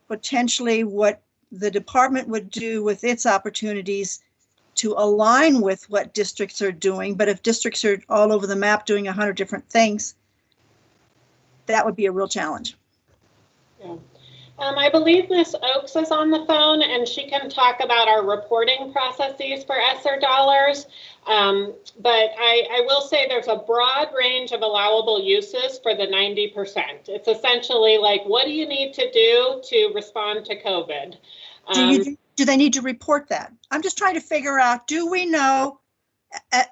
[SPEAKER 2] potentially what the department would do with its opportunities to align with what districts are doing. But if districts are all over the map doing 100 different things, that would be a real challenge.
[SPEAKER 12] Yeah. I believe Ms. Oakes is on the phone and she can talk about our reporting processes for ESSER dollars. But I will say there's a broad range of allowable uses for the 90%. It's essentially like, what do you need to do to respond to COVID?
[SPEAKER 2] Do they need to report that? I'm just trying to figure out, do we know,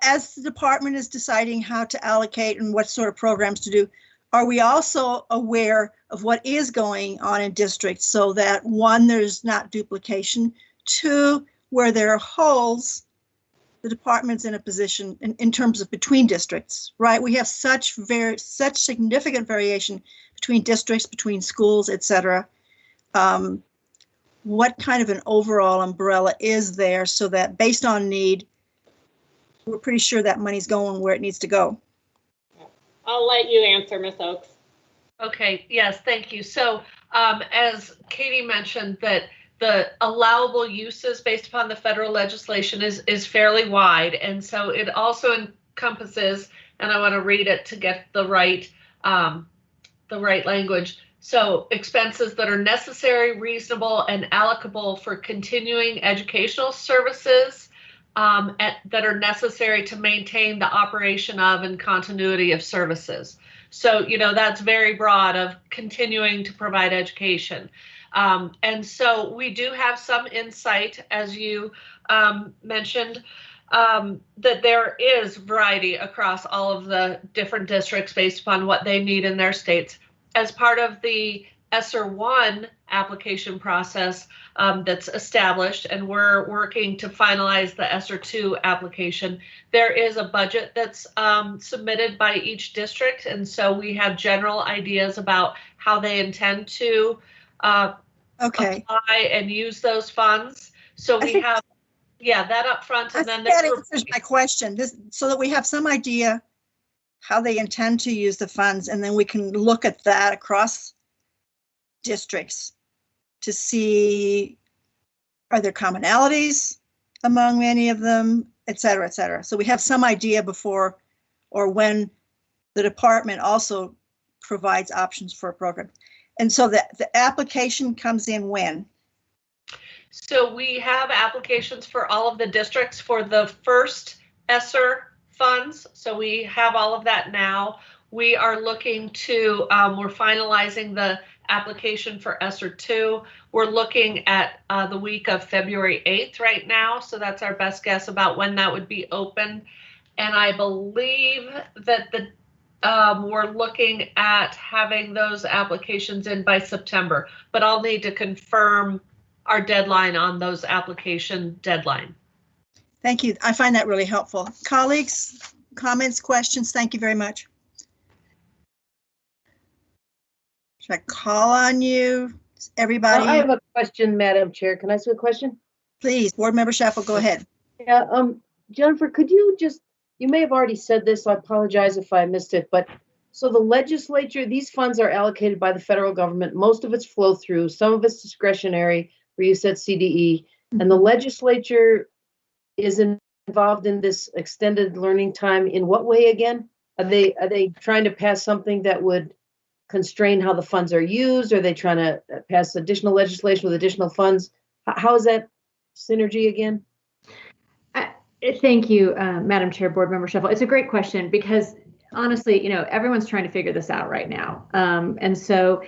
[SPEAKER 2] as the department is deciding how to allocate and what sort of programs to do, are we also aware of what is going on in districts so that, one, there's not duplication, two, where there are holes, the department's in a position in terms of between districts, right? We have such significant variation between districts, between schools, et cetera. What kind of an overall umbrella is there so that based on need, we're pretty sure that money's going where it needs to go?
[SPEAKER 12] I'll let you answer, Ms. Oakes.
[SPEAKER 13] Okay, yes, thank you. So as Katie mentioned, that the allowable uses based upon the federal legislation is fairly wide. And so it also encompasses, and I want to read it to get the right language. So expenses that are necessary, reasonable, and allocable for continuing educational services that are necessary to maintain the operation of and continuity of services. So, that's very broad of continuing to provide education. And so we do have some insight, as you mentioned, that there is variety across all of the different districts based upon what they need in their states. As part of the ESSER 1 application process that's established, and we're working to finalize the ESSER 2 application, there is a budget that's submitted by each district. And so we have general ideas about how they intend to apply and use those funds. So we have, that up front. And then
[SPEAKER 2] that answers my question, so that we have some idea how they intend to use the funds, and then we can look at that across districts to see, are there commonalities among many of them, et cetera, et cetera. So we have some idea before or when the department also provides options for a program. And so the application comes in when?
[SPEAKER 13] So we have applications for all of the districts for the first ESSER funds. So we have all of that now. We are looking to, we're finalizing the application for ESSER 2. We're looking at the week of February 8th right now. So that's our best guess about when that would be open. And I believe that we're looking at having those applications in by September, but I'll need to confirm our deadline on those application deadline.
[SPEAKER 2] Thank you. I find that really helpful. Colleagues, comments, questions? Thank you very much. Should I call on you? Everybody?
[SPEAKER 8] I have a question, Madam Chair. Can I ask a question?
[SPEAKER 2] Please, Board Member Schaffel, go ahead.
[SPEAKER 8] Yeah, Jennifer, could you may have already said this, so I apologize if I missed it, but so the legislature, these funds are allocated by the federal government. Most of it's flow through, some of it's discretionary, where you said CDE, and the legislature is involved in this extended learning time in what way again? Are they trying to pass something that would constrain how the funds are used? Are they trying to pass additional legislation with additional funds? How is that synergy again?
[SPEAKER 11] Thank you, Madam Chair, Board Member Schaffel. It's a great question because honestly, everyone's trying to figure this out right now. And so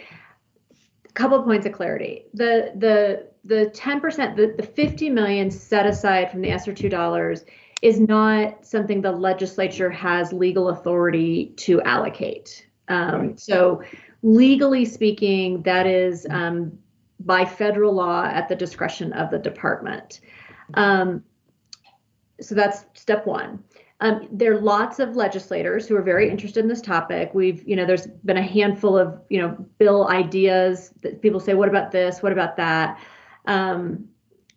[SPEAKER 11] a couple of points of clarity. The 10%, the 50 million set aside from the ESSER 2 dollars is not something the legislature has legal authority to allocate. So legally speaking, that is by federal law at the discretion of the department. So that's step one. There are lots of legislators who are very interested in this topic. There's been a handful of, bill ideas that people say, what about this? What about that?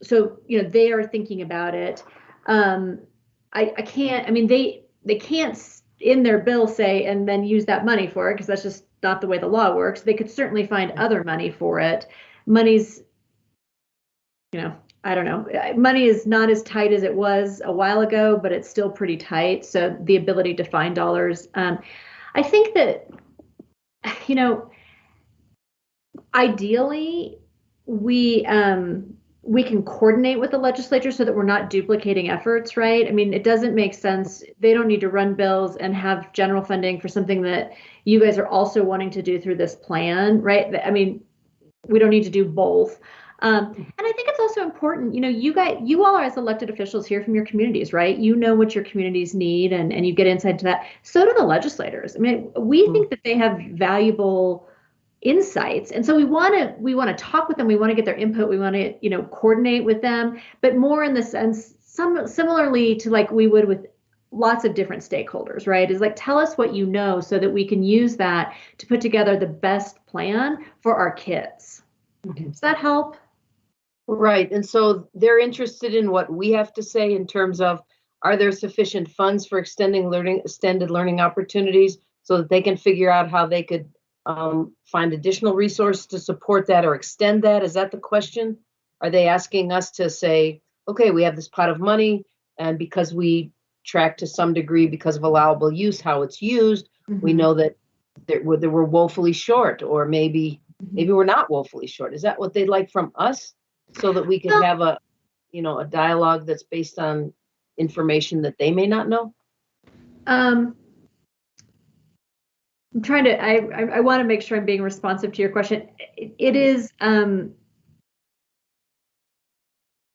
[SPEAKER 11] So, they are thinking about it. They can't in their bill say, and then use that money for it, because that's just not the way the law works. They could certainly find other money for it. Money's, I don't know. Money is not as tight as it was a while ago, but it's still pretty tight. So the ability to find dollars. I think that you know, ideally, we can coordinate with the legislature so that we're not duplicating efforts, right? I mean, it doesn't make sense. They don't need to run bills and have general funding for something that you guys are also wanting to do through this plan, right? I mean, we don't need to do both. And I think it's also important, you know, you all as elected officials hear from your communities, right? You know what your communities need and you get insight to that. So do the legislators. I mean, we think that they have valuable insights. And so we want to talk with them. We want to get their input. We want to, you know, coordinate with them, but more in the sense, similarly to like we would with lots of different stakeholders, right? Is like, tell us what you know so that we can use that to put together the best plan for our kids. Does that help?
[SPEAKER 8] Right. And so they're interested in what we have to say in terms of, are there sufficient funds for extended learning opportunities so that they can figure out how they could find additional resources to support that or extend that? Is that the question? Are they asking us to say, okay, we have this pot of money, and because we track to some degree because of allowable use, how it's used, we know that we're woefully short, or maybe we're not woefully short. Is that what they'd like from us, so that we can have a dialogue that's based on information that they may not know?
[SPEAKER 11] I'm trying to, I want to make sure I'm being responsive to your question. It is,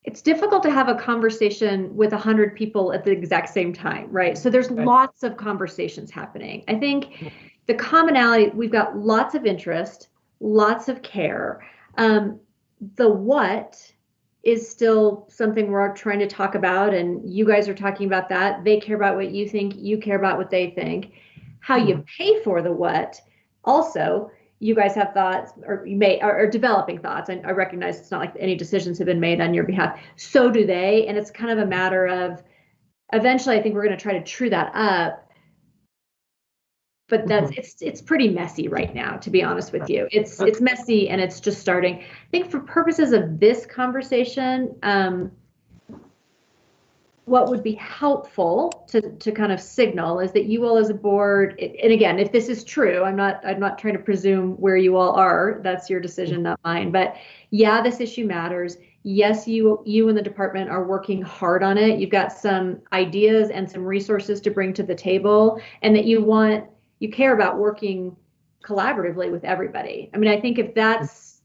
[SPEAKER 11] it's difficult to have a conversation with 100 people at the exact same time, right? So there's lots of conversations happening. I think the commonality, we've got lots of interest, lots of care. The what is still something we're trying to talk about, and you guys are talking about that. They care about what you think, you care about what they think. How you pay for the what, also, you guys have thoughts, or you may are developing thoughts. I recognize it's not like any decisions have been made on your behalf. So do they, and it's kind of a matter of, eventually I think we're going to try to true that up. But that's it's pretty messy right now, to be honest with you. It's messy and it's just starting. I think for purposes of this conversation, what would be helpful to kind of signal is that you all as a board, and again, if this is true, I'm not trying to presume where you all are. That's your decision, not mine. But yeah, this issue matters. Yes, you and the department are working hard on it. You've got some ideas and some resources to bring to the table, and that you care about working collaboratively with everybody. I mean, I think if that's,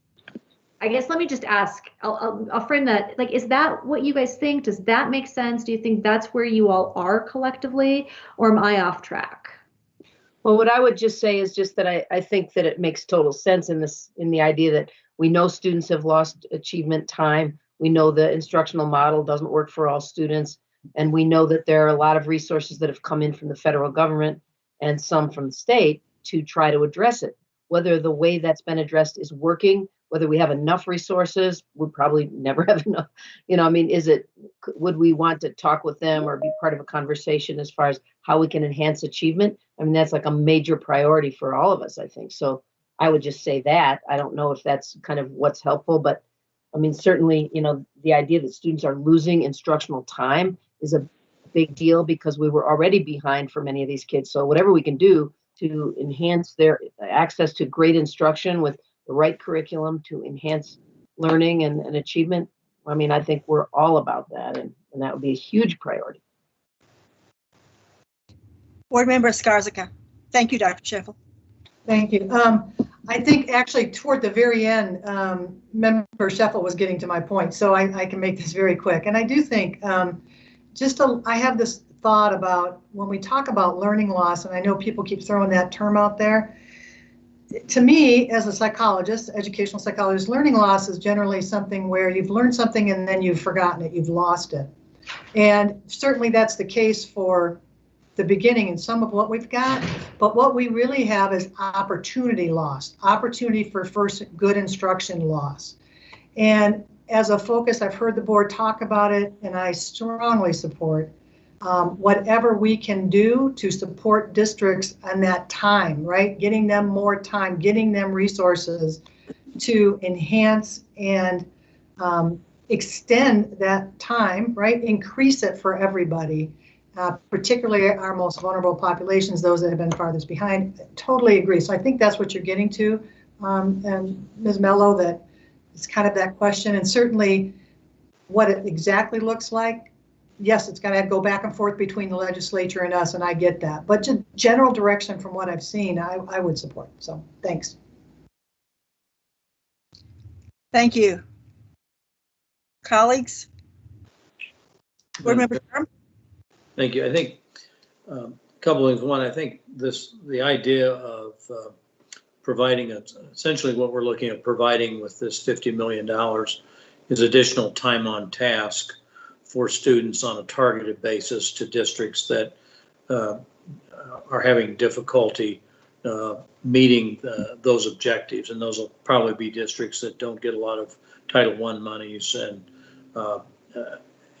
[SPEAKER 11] I guess, let me just ask, I'll frame that, like, is that what you guys think? Does that make sense? Do you think that's where you all are collectively, or am I off track?
[SPEAKER 8] Well, what I would just say is just that I think that it makes total sense in the idea that we know students have lost achievement time. We know the instructional model doesn't work for all students. And we know that there are a lot of resources that have come in from the federal government and some from the state to try to address it. Whether the way that's been addressed is working, whether we have enough resources, we'll probably never have enough. I mean, would we want to talk with them or be part of a conversation as far as how we can enhance achievement? I mean, that's like a major priority for all of us, I think. So I would just say that. I don't know if that's kind of what's helpful, but I mean, certainly, the idea that students are losing instructional time is a big deal, because we were already behind for many of these kids. So whatever we can do to enhance their access to great instruction with the right curriculum to enhance learning and achievement, I mean, I think we're all about that, and that would be a huge priority.
[SPEAKER 2] Board Member Skarzica. Thank you, Dr. Scheffel.
[SPEAKER 7] Thank you. I think actually toward the very end, Member Scheffel was getting to my point, so I can make this very quick. And I do think I have this thought about when we talk about learning loss, and I know people keep throwing that term out there. To me, as a psychologist, educational psychologist, learning loss is generally something where you've learned something and then you've forgotten it, you've lost it. And certainly that's the case for the beginning and some of what we've got. But what we really have is opportunity lost, opportunity for first good instruction loss. And as a focus, I've heard the board talk about it, and I strongly support whatever we can do to support districts on that time, right? Getting them more time, getting them resources to enhance and extend that time, right? Increase it for everybody. particularly our most vulnerable populations, those that have been farthest behind. Totally agree. So I think that's what you're getting to, and Ms. Mello, that it's kind of that question, and certainly what it exactly looks like. Yes, it's going to go back and forth between the legislature and us, and I get that. But just general direction from what I've seen, I would support. So thanks.
[SPEAKER 2] Thank you. Colleagues? Board Member Durham?
[SPEAKER 9] Thank you. I think a couple of things. One, I think the idea of providing essentially what we're looking at providing with this $50 million is additional time on task for students on a targeted basis to districts that are having difficulty meeting those objectives. And those will probably be districts that don't get a lot of Title I monies. And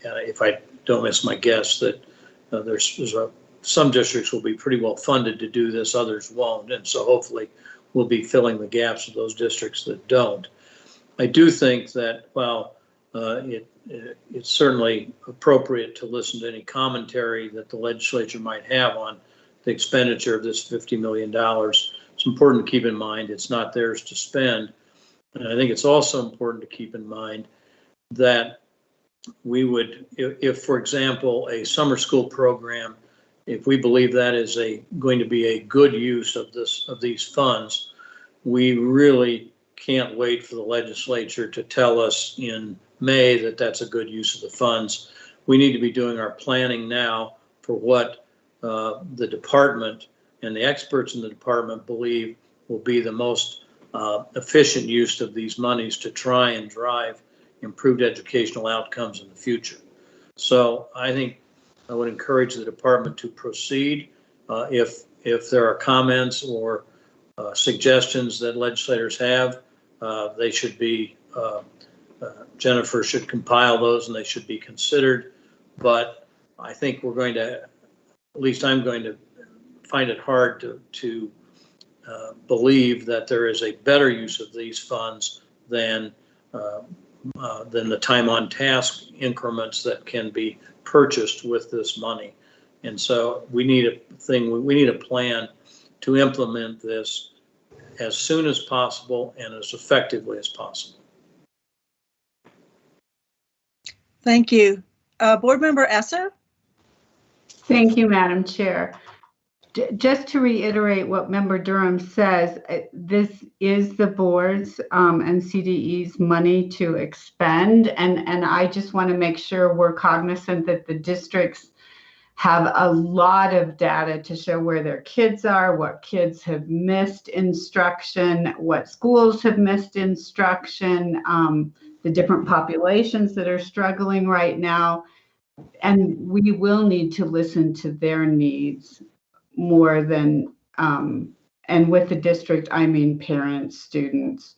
[SPEAKER 9] if I don't miss my guess, that some districts will be pretty well funded to do this, others won't. And so hopefully we'll be filling the gaps of those districts that don't. I do think that while it's certainly appropriate to listen to any commentary that the legislature might have on the expenditure of this $50 million, it's important to keep in mind it's not theirs to spend. And I think it's also important to keep in mind that we would, if for example, a summer school program, if we believe that is going to be a good use of these funds, we really can't wait for the legislature to tell us in May that that's a good use of the funds. We need to be doing our planning now for what the department and the experts in the department believe will be the most efficient use of these monies to try and drive improved educational outcomes in the future. So I think I would encourage the department to proceed. If there are comments or suggestions that legislators have, they should be, Jennifer should compile those and they should be considered. But I think we're going to, at least I'm going to find it hard to believe that there is a better use of these funds than the time on task increments that can be purchased with this money. And so we need a plan to implement this as soon as possible and as effectively as possible.
[SPEAKER 2] Thank you. Board Member Esser?
[SPEAKER 4] Thank you, Madam Chair. Just to reiterate what Member Durham says, this is the board's and CDE's money to expend, and I just want to make sure we're cognizant that the districts have a lot of data to show where their kids are, what kids have missed instruction, what schools have missed instruction, the different populations that are struggling right now, and we will need to listen to their needs more than, and with the district, I mean parents, students,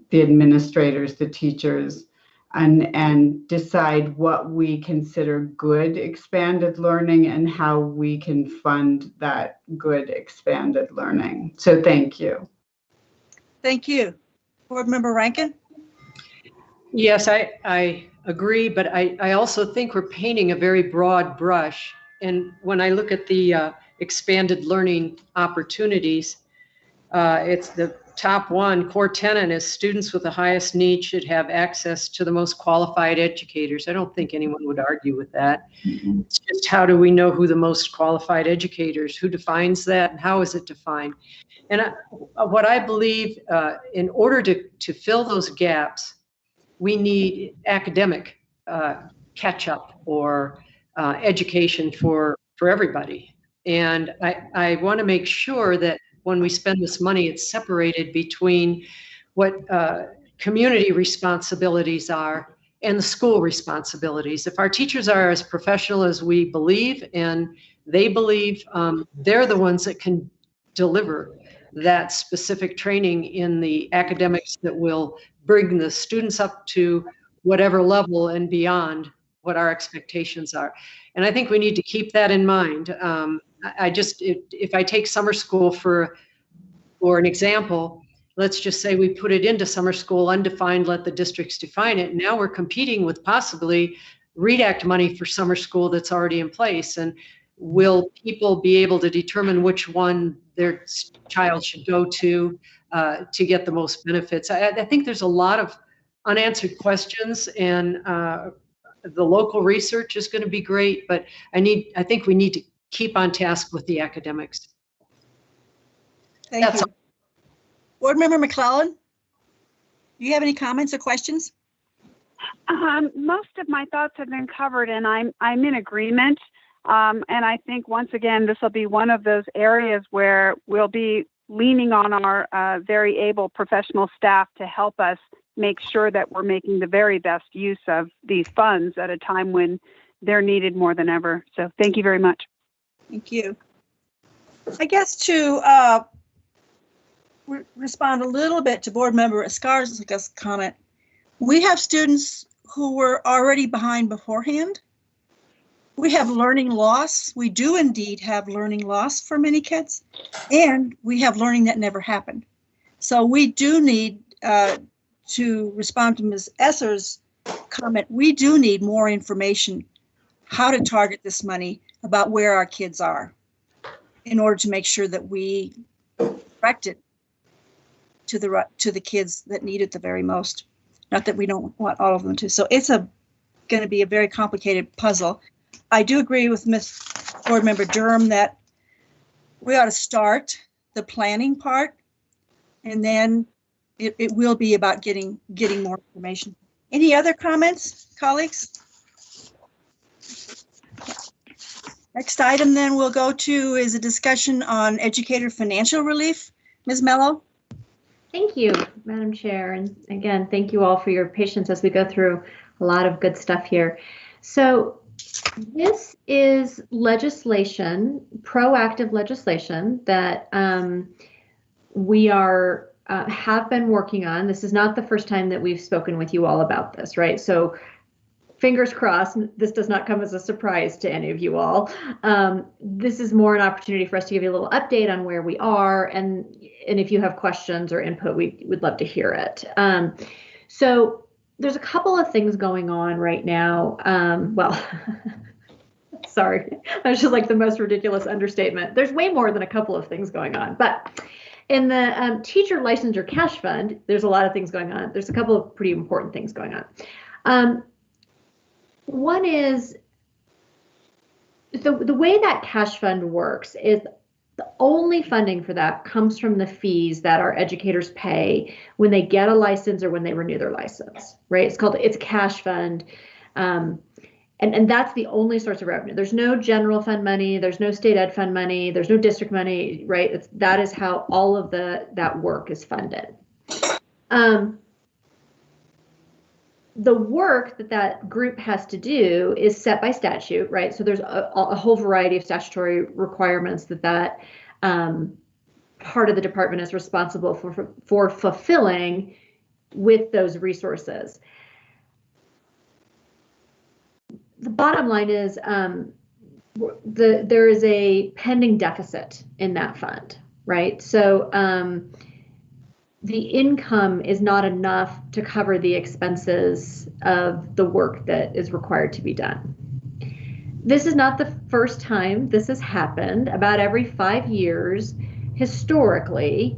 [SPEAKER 4] the administrators, the teachers, and decide what we consider good expanded learning and how we can fund that good expanded learning. So thank you.
[SPEAKER 2] Thank you. Board Member Rankin?
[SPEAKER 5] Yes, I agree, but I also think we're painting a very broad brush. And when I look at the expanded learning opportunities, it's the top one core tenet is students with the highest needs should have access to the most qualified educators. I don't think anyone would argue with that. Mm-hmm. It's just how do we know who the most qualified educators, who defines that, and how is it defined? And what I believe, in order to fill those gaps, we need academic catch up or education for everybody. And I want to make sure that when we spend this money, it's separated between what community responsibilities are and the school responsibilities. If our teachers are as professional as we believe, and they believe they're the ones that can deliver that specific training in the academics that will bring the students up to whatever level and beyond what our expectations are. And I think we need to keep that in mind. If I take summer school for an example, let's just say we put it into summer school undefined, let the districts define it. Now we're competing with possibly READ Act money for summer school that's already in place. And will people be able to determine which one their child should go to get the most benefits? I think there's a lot of unanswered questions, and the local research is going to be great, but I think we need to keep on task with the academics.
[SPEAKER 2] Thank you. Board Member McClellan, do you have any comments or questions?
[SPEAKER 10] Most of my thoughts have been covered, and I'm in agreement. And I think once again, this will be one of those areas where we'll be leaning on our very able professional staff to help us make sure that we're making the very best use of these funds at a time when they're needed more than ever. So thank you very much.
[SPEAKER 2] Thank you. I guess to respond a little bit to Board Member Escarza's comment, we have students who were already behind beforehand. We have learning loss. We do indeed have learning loss for many kids, and we have learning that never happened. So we do need to respond to Ms. Esser's comment. We do need more information how to target this money about where our kids are in order to make sure that we direct it to the kids that need it the very most. Not that we don't want all of them to. So it's going to be a very complicated puzzle. I do agree with Ms. Board Member Durham that we ought to start the planning part, and then it will be about getting more information. Any other comments, colleagues? Next item then we'll go to is a discussion on educator financial relief. Ms. Mello?
[SPEAKER 11] Thank you, Madam Chair. And again, thank you all for your patience as we go through a lot of good stuff here. So this is legislation, proactive legislation that we are have been working on. This is not the first time that we've spoken with you all about this, right? So fingers crossed, this does not come as a surprise to any of you all. This is more an opportunity for us to give you a little update on where we are, and if you have questions or input, we would love to hear it. So there's a couple of things going on right now. Well, sorry, that's just like the most ridiculous understatement. There's way more than a couple of things going on, but in the teacher licensure cash fund, there's a lot of things going on. There's a couple of pretty important things going on. One is the way that cash fund works is the only funding for that comes from the fees that our educators pay when they get a license or when they renew their license, right? It's a cash fund. And that's the only source of revenue. There's no general fund money, there's no state ed fund money, there's no district money, right? That is how all of that work is funded. The work that group has to do is set by statute, right? So there's a whole variety of statutory requirements that part of the department is responsible for fulfilling with those resources. The bottom line is there is a pending deficit in that fund, right? So the income is not enough to cover the expenses of the work that is required to be done. This is not the first time this has happened. About every 5 years, historically,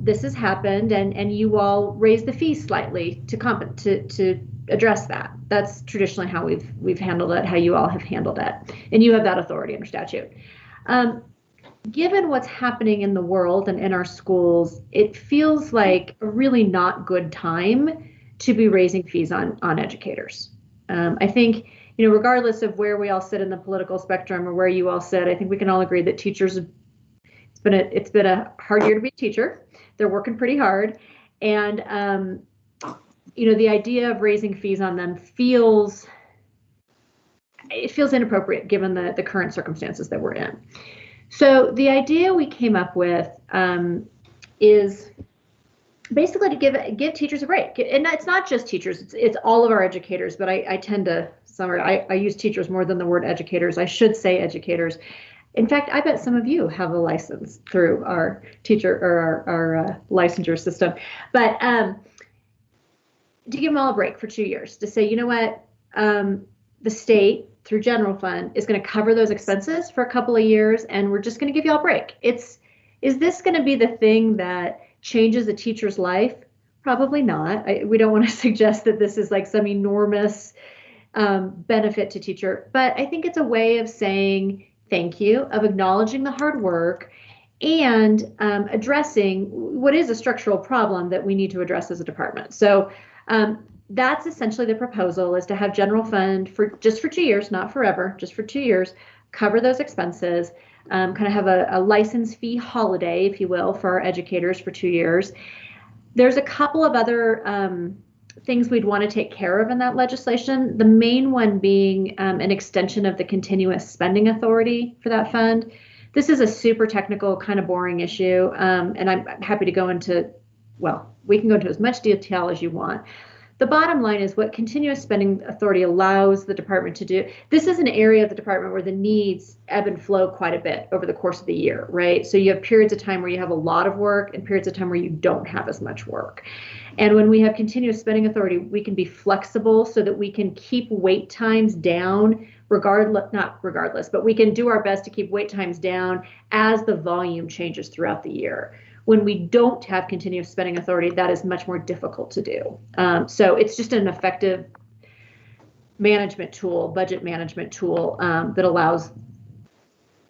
[SPEAKER 11] this has happened, and you all raise the fees slightly to address that. That's traditionally how we've handled it, how you all have handled it, and you have that authority under statute. Given what's happening in the world and in our schools, it feels like a really not good time to be raising fees on educators. I think, regardless of where we all sit in the political spectrum or where you all sit, I think we can all agree that teachers, it's been a hard year to be a teacher. They're working pretty hard, and the idea of raising fees on them feels inappropriate given the current circumstances that we're in. So the idea we came up with is basically to give teachers a break, and it's not just teachers; it's all of our educators. But I tend to I use teachers more than the word educators. I should say educators. In fact, I bet some of you have a license through our teacher or our licensure system. But to give them all a break for 2 years, to say, you know what, the state through general fund is going to cover those expenses for a couple of years, and we're just going to give you all a break. Is this going to be the thing that changes a teacher's life? Probably not. We don't want to suggest that this is like some enormous benefit to teacher, but I think it's a way of saying thank you, of acknowledging the hard work, and addressing what is a structural problem that we need to address as a department. So that's essentially the proposal, is to have general fund for just for 2 years, not forever, just for 2 years, cover those expenses, kind of have a license fee holiday, if you will, for our educators for 2 years. There's a couple of other things we'd want to take care of in that legislation. The main one being an extension of the continuous spending authority for that fund. This is a super technical, kind of boring issue, and I'm happy to go into, well, we can go into as much detail as you want. The bottom line is what continuous spending authority allows the department to do. This is an area of the department where the needs ebb and flow quite a bit over the course of the year, right? So you have periods of time where you have a lot of work and periods of time where you don't have as much work. And when we have continuous spending authority, we can be flexible so that we can keep wait times down, not regardless, but we can do our best to keep wait times down as the volume changes throughout the year. When we don't have continuous spending authority, that is much more difficult to do. So it's just an effective management tool, budget management tool that allows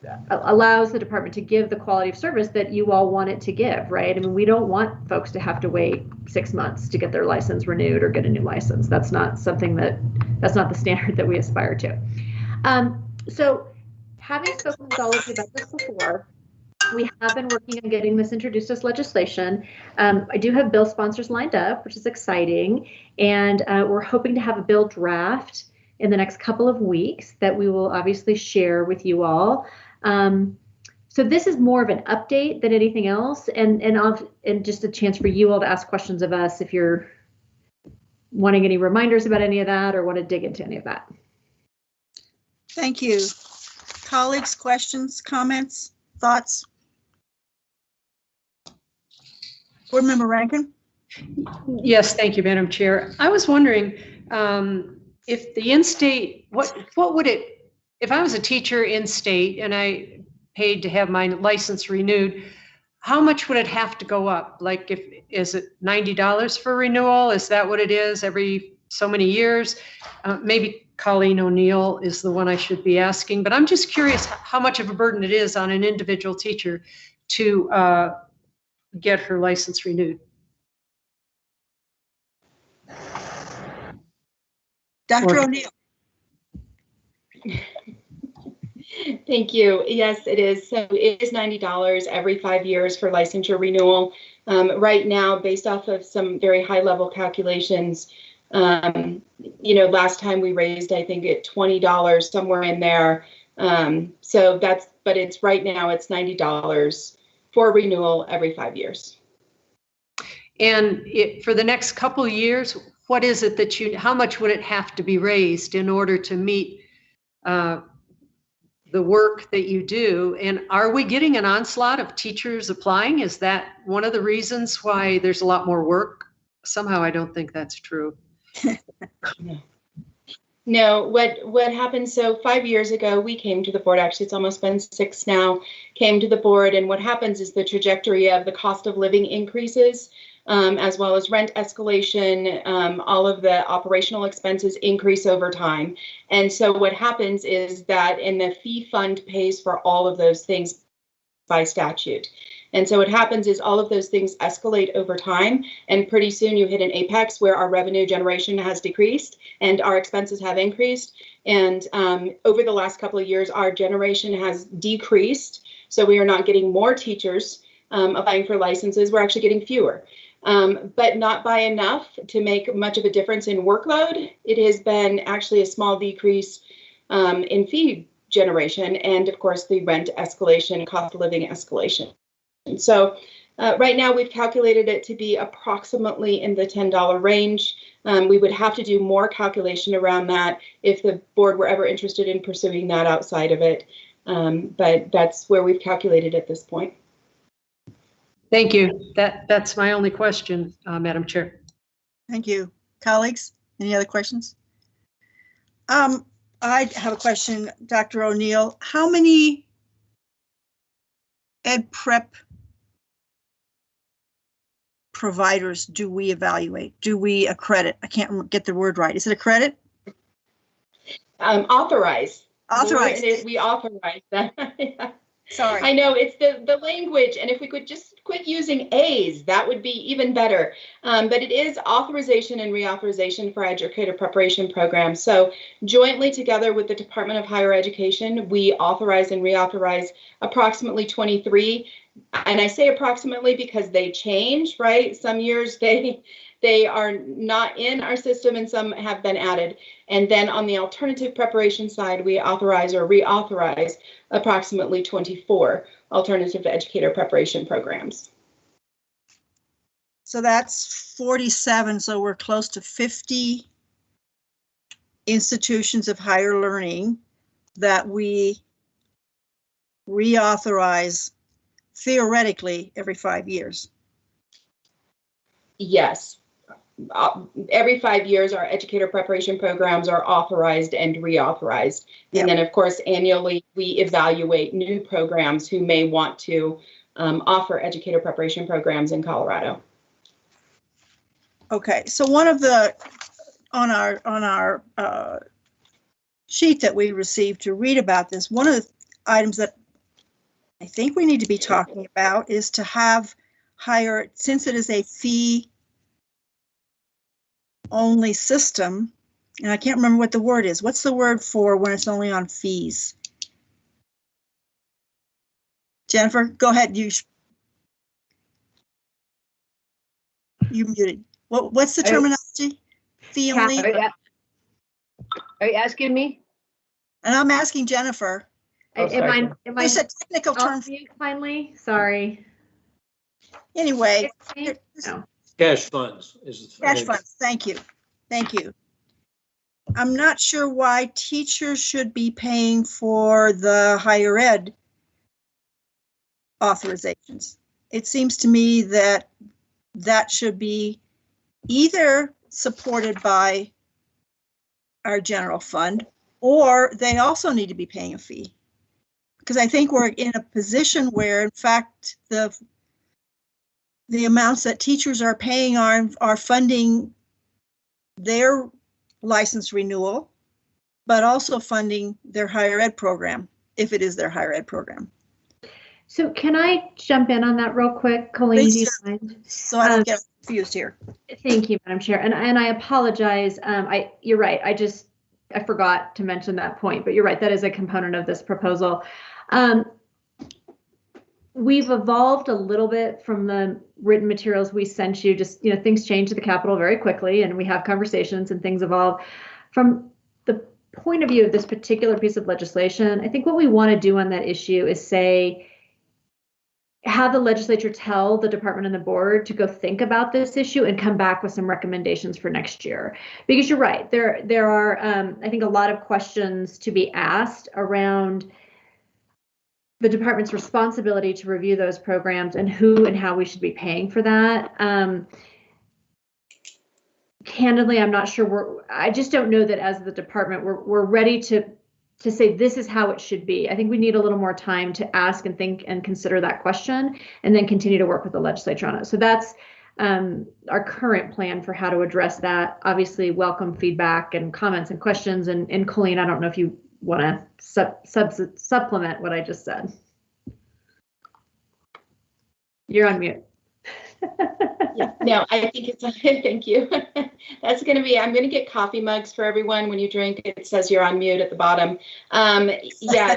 [SPEAKER 11] the department to give the quality of service that you all want it to give, right? I mean, we don't want folks to have to wait 6 months to get their license renewed or get a new license. That's not the standard that we aspire to. So having spoken with all of you about this before, we have been working on getting this introduced as legislation. I do have bill sponsors lined up, which is exciting. And we're hoping to have a bill draft in the next couple of weeks that we will obviously share with you all. So this is more of an update than anything else, and just a chance for you all to ask questions of us if you're wanting any reminders about any of that or want to dig into any of that.
[SPEAKER 2] Thank you. Colleagues, questions, comments, thoughts? Board Member Rankin?
[SPEAKER 5] Yes, thank you, Madam Chair. I was wondering if the in-state, what would it, if I was a teacher in-state and I paid to have my license renewed, how much would it have to go up? Like, is it $90 for renewal? Is that what it is every so many years? Maybe Colleen O'Neill is the one I should be asking, but I'm just curious how much of a burden it is on an individual teacher to get her license renewed.
[SPEAKER 2] Dr. O'Neill.
[SPEAKER 6] Thank you. Yes, it is. So it is $90 every 5 years for licensure renewal. Right now, based off of some very high level calculations, last time we raised, I think, at $20, somewhere in there. So that's, but it's right now it's $90 for renewal every 5 years.
[SPEAKER 5] And for the next couple of years, what is it that how much would it have to be raised in order to meet the work that you do? And are we getting an onslaught of teachers applying? Is that one of the reasons why there's a lot more work? Somehow I don't think that's true.
[SPEAKER 6] No, what happened, so 5 years ago, we came to the board, actually it's almost been 6 now, came to the board, and what happens is the trajectory of the cost of living increases, as well as rent escalation, all of the operational expenses increase over time. And so what happens is that in the fee fund pays for all of those things by statute. And so what happens is all of those things escalate over time, and pretty soon you hit an apex where our revenue generation has decreased and our expenses have increased. And over the last couple of years, our generation has decreased. So we are not getting more teachers applying for licenses. We're actually getting fewer, but not by enough to make much of a difference in workload. It has been actually a small decrease in fee generation, and of course the rent escalation, cost of living escalation. And so right now we've calculated it to be approximately in the $10 range. We would have to do more calculation around that if the board were ever interested in pursuing that outside of it. But that's where we've calculated at this point.
[SPEAKER 5] Thank you. That's my only question, Madam Chair.
[SPEAKER 2] Thank you. Colleagues, any other questions? I have a question, Dr. O'Neill. How many ed prep providers do we evaluate? Do we accredit? I can't get the word right. Is it accredit?
[SPEAKER 6] Authorize.
[SPEAKER 2] Authorize.
[SPEAKER 6] We authorize that. Yeah.
[SPEAKER 2] Sorry.
[SPEAKER 6] I know it's the language, and if we could just quit using A's, that would be even better. But it is authorization and reauthorization for educator preparation programs. So jointly together with the Department of Higher Education, we authorize and reauthorize approximately 23. And I say approximately because they change, right? Some years they are not in our system and some have been added. And then on the alternative preparation side, we authorize or reauthorize approximately 24 alternative educator preparation programs.
[SPEAKER 2] So that's 47. So we're close to 50 institutions of higher learning that we reauthorize theoretically every 5 years.
[SPEAKER 6] Yes. Every 5 years, our educator preparation programs are authorized and reauthorized.
[SPEAKER 2] Yep.
[SPEAKER 6] And then, of course, annually, we evaluate new programs who may want to offer educator preparation programs in Colorado.
[SPEAKER 2] Okay, so one of the, on our sheet that we received to read about this, one of the items that I think we need to be talking about is to have higher, since it is a fee only system, and I can't remember what the word is. What's the word for when it's only on fees? Jennifer, go ahead. You muted. What's the terminology? Fee only?
[SPEAKER 8] Are you asking me?
[SPEAKER 2] And I'm asking Jennifer.
[SPEAKER 8] Oh, sorry.
[SPEAKER 11] Am
[SPEAKER 2] There's a technical term.
[SPEAKER 11] Finally, sorry.
[SPEAKER 2] Anyway.
[SPEAKER 11] No.
[SPEAKER 9] Cash funds is
[SPEAKER 2] Cash funds, thank you. Thank you. I'm not sure why teachers should be paying for the higher ed authorizations. It seems to me that that should be either supported by our general fund, or they also need to be paying a fee. Because I think we're in a position where, in fact, the amounts that teachers are paying are funding their license renewal, but also funding their higher ed program, if it is their higher ed program.
[SPEAKER 11] So can I jump in on that real quick, Colleen? Do you mind?
[SPEAKER 2] So I don't get confused here.
[SPEAKER 11] Thank you, Madam Chair. And I apologize. You're right. I forgot to mention that point, but you're right. That is a component of this proposal. We've evolved a little bit from the written materials we sent you. Just, things change at the Capitol very quickly, and we have conversations and things evolve. From the point of view of this particular piece of legislation, I think what we want to do on that issue is have the legislature tell the department and the board to go think about this issue and come back with some recommendations for next year. Because you're right, there are, I think, a lot of questions to be asked around the department's responsibility to review those programs and who and how we should be paying for that. Candidly, I'm not sure I just don't know that as the department we're ready to say this is how it should be. I think we need a little more time to ask and think and consider that question, and then continue to work with the legislature on it. So that's our current plan for how to address that. Obviously, welcome feedback and comments and questions. And Colleen, I don't know if you want to supplement what I just said. You're on mute.
[SPEAKER 6] Yeah, no, I think it's thank you. That's going to be, I'm going to get coffee mugs for everyone. When you drink, it says you're on mute at the bottom. Yeah,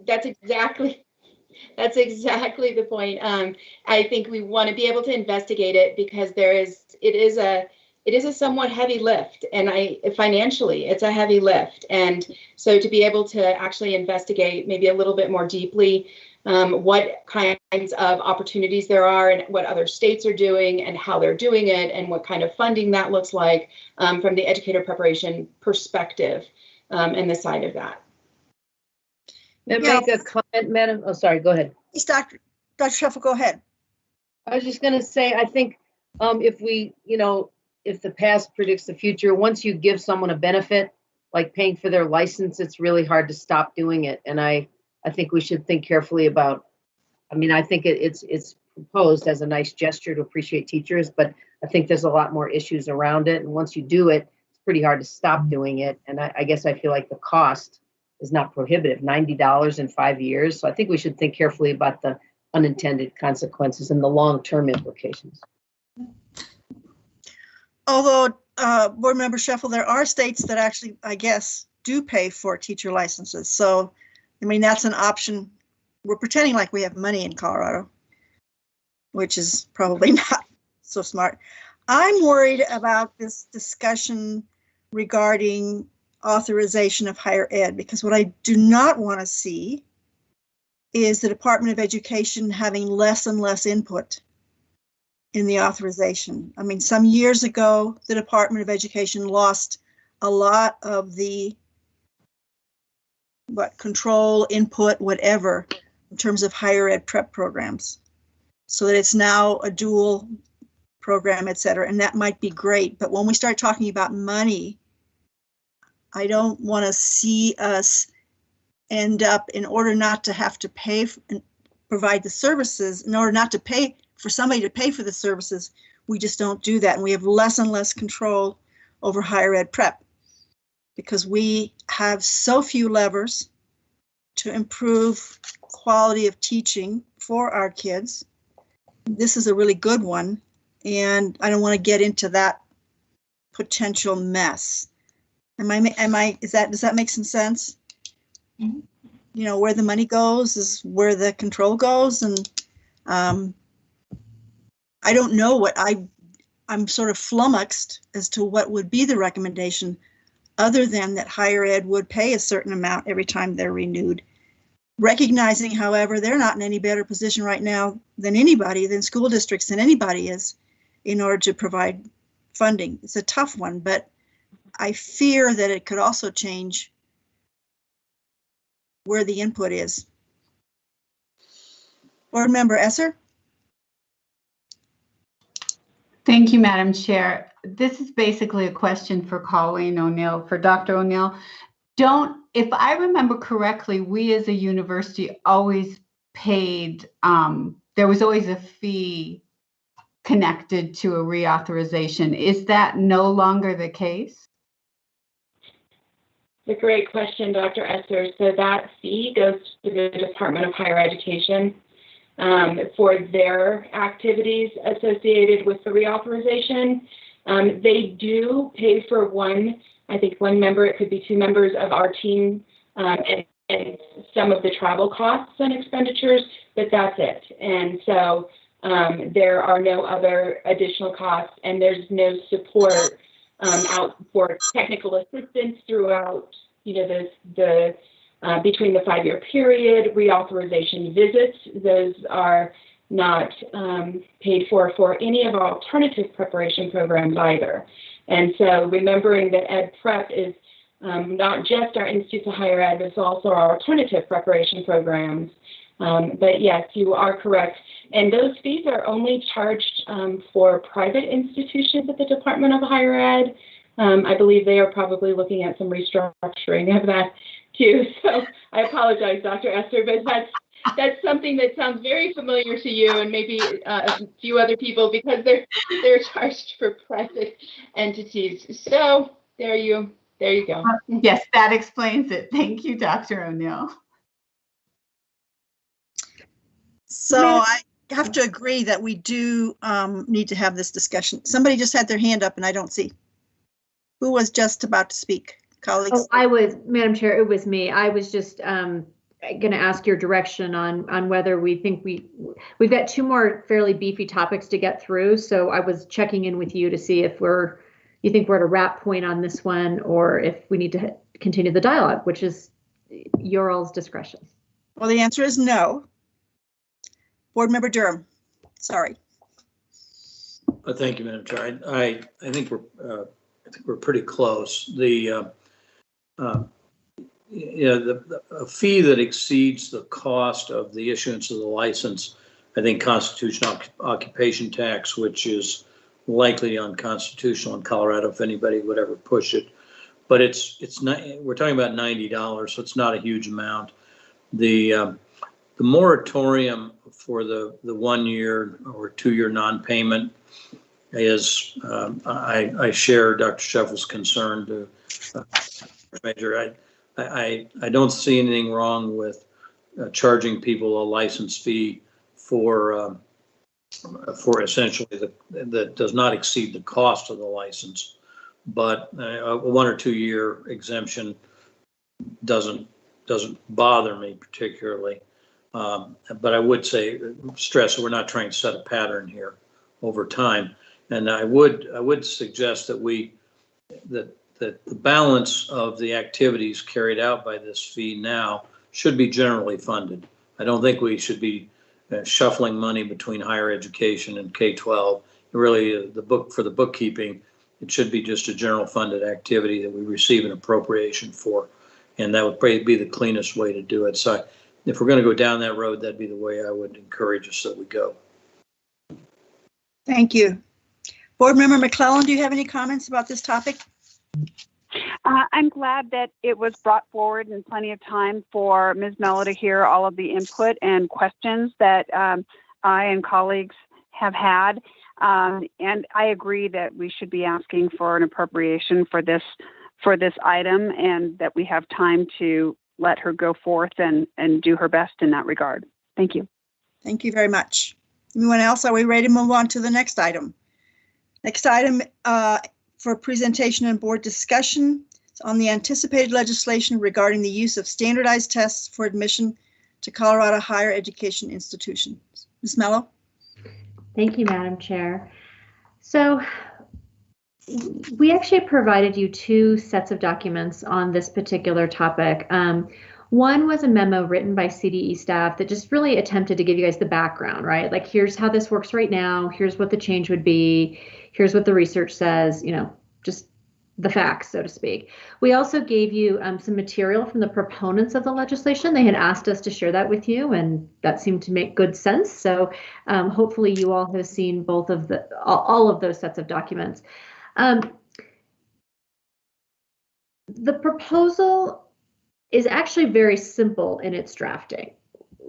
[SPEAKER 6] that's exactly the point. I think we want to be able to investigate it because it is a somewhat heavy lift, and financially it's a heavy lift. And so to be able to actually investigate maybe a little bit more deeply what kinds of opportunities there are and what other states are doing and how they're doing it and what kind of funding that looks like from the educator preparation perspective and the side of that.
[SPEAKER 8] May I make a comment, Madam? Oh, sorry, go ahead.
[SPEAKER 2] Yes, Dr. Scheffel, go ahead.
[SPEAKER 8] I was just going to say, I think if the past predicts the future, once you give someone a benefit, like paying for their license, it's really hard to stop doing it. And I think we should think carefully about, I mean, I think it's proposed as a nice gesture to appreciate teachers, but I think there's a lot more issues around it. And once you do it, it's pretty hard to stop doing it. And I guess I feel like the cost is not prohibitive, $90 in 5 years. So I think we should think carefully about the unintended consequences and the long-term implications.
[SPEAKER 2] Although, Board Member Sheffel, there are states that actually, I guess, do pay for teacher licenses. So, I mean, that's an option. We're pretending like we have money in Colorado, which is probably not so smart. I'm worried about this discussion regarding authorization of higher ed, because what I do not want to see is the Department of Education having less and less input in the authorization. I mean, some years ago, the Department of Education lost a lot of the control, input, whatever, in terms of higher ed prep programs, so that it's now a dual program, et cetera, and that might be great. But when we start talking about money, I don't want to see us end up, in order not to have to pay and provide the services, in order not to pay for somebody to pay for the services, we just don't do that. And we have less and less control over higher ed prep because we have so few levers to improve quality of teaching for our kids. This is a really good one, and I don't want to get into that potential mess. Does that make some sense? Mm-hmm. You know, where the money goes is where the control goes, and I don't know what I'm sort of flummoxed as to what would be the recommendation, other than that higher ed would pay a certain amount every time they're renewed. Recognizing, however, they're not in any better position right now than school districts, than anybody is, in order to provide funding. It's a tough one, but I fear that it could also change where the input is. Board Member Esser?
[SPEAKER 4] Thank you, Madam Chair. This is basically a question for Colleen O'Neill, for Dr. O'Neill. If I remember correctly, we as a university always paid, there was always a fee connected to a reauthorization. Is that no longer the case?
[SPEAKER 6] It's a great question, Dr. Esser. So that fee goes to the Department of Higher Education for their activities associated with the reauthorization. They do pay for one member, it could be 2 members of our team, and some of the travel costs and expenditures, but that's it. And so there are no other additional costs, and there's no support out for technical assistance throughout, the between the 5-year period. Reauthorization visits, those are not paid for any of our alternative preparation programs either. And so remembering that Ed Prep is not just our Institutes of Higher Ed, but it's also our alternative preparation programs. But yes, you are correct. And those fees are only charged for private institutions at the Department of Higher Ed. I believe they are probably looking at some restructuring of that too. So I apologize, Dr. Esser, but that's something that sounds very familiar to you and maybe a few other people, because they're charged for private entities. So there you go.
[SPEAKER 4] Yes, that explains it. Thank you, Dr. O'Neill.
[SPEAKER 2] So I have to agree that we do need to have this discussion. Somebody just had their hand up and I don't see. Who was just about to speak? Colleagues?
[SPEAKER 11] Oh, Madam Chair, it was me. I was just going to ask your direction on whether we think we've got 2 more fairly beefy topics to get through. So I was checking in with you to see if you think we're at a wrap point on this one, or if we need to continue the dialogue, which is your all's discretion.
[SPEAKER 2] Well, the answer is no. Board Member Durham, sorry.
[SPEAKER 9] Thank you, Madam Chair. I think we're pretty close. A fee that exceeds the cost of the issuance of the license, I think, constitutes an occupation tax, which is likely unconstitutional in Colorado if anybody would ever push it. but it's not. We're talking about $90, so it's not a huge amount. The moratorium for the 1 year or 2 year non-payment is, I share Dr. Scheffel's concern to Major. I don't see anything wrong with charging people a license fee for essentially that does not exceed the cost of the license, but a 1 or 2 year exemption doesn't bother me particularly. But I would stress that we're not trying to set a pattern here over time. And I would suggest that that the balance of the activities carried out by this fee now should be generally funded. I don't think we should be shuffling money between higher education and K-12. Really, for the bookkeeping, it should be just a general funded activity that we receive an appropriation for. And that would probably be the cleanest way to do it. So if we're going to go down that road, that'd be the way I would encourage us that we go.
[SPEAKER 2] Thank you. Board Member McClellan, do you have any comments about this topic?
[SPEAKER 10] I'm glad that it was brought forward in plenty of time for Ms. Mello to hear all of the input and questions that I and colleagues have had. And I agree that we should be asking for an appropriation for this item, and that we have time to let her go forth and do her best in that regard. Thank you.
[SPEAKER 2] Thank you very much. Anyone else? Are we ready to move on to the next item? Next item for presentation and board discussion is on the anticipated legislation regarding the use of standardized tests for admission to Colorado higher education institutions. Ms. Mello?
[SPEAKER 11] Thank you, Madam Chair. So we actually provided you 2 sets of documents on this particular topic. One was a memo written by CDE staff that just really attempted to give you guys the background, right? Like, here's how this works right now. Here's what the change would be. Here's what the research says, just the facts, so to speak. We also gave you some material from the proponents of the legislation. They had asked us to share that with you, and that seemed to make good sense. So hopefully you all have seen both of all of those sets of documents. The proposal is actually very simple in its drafting.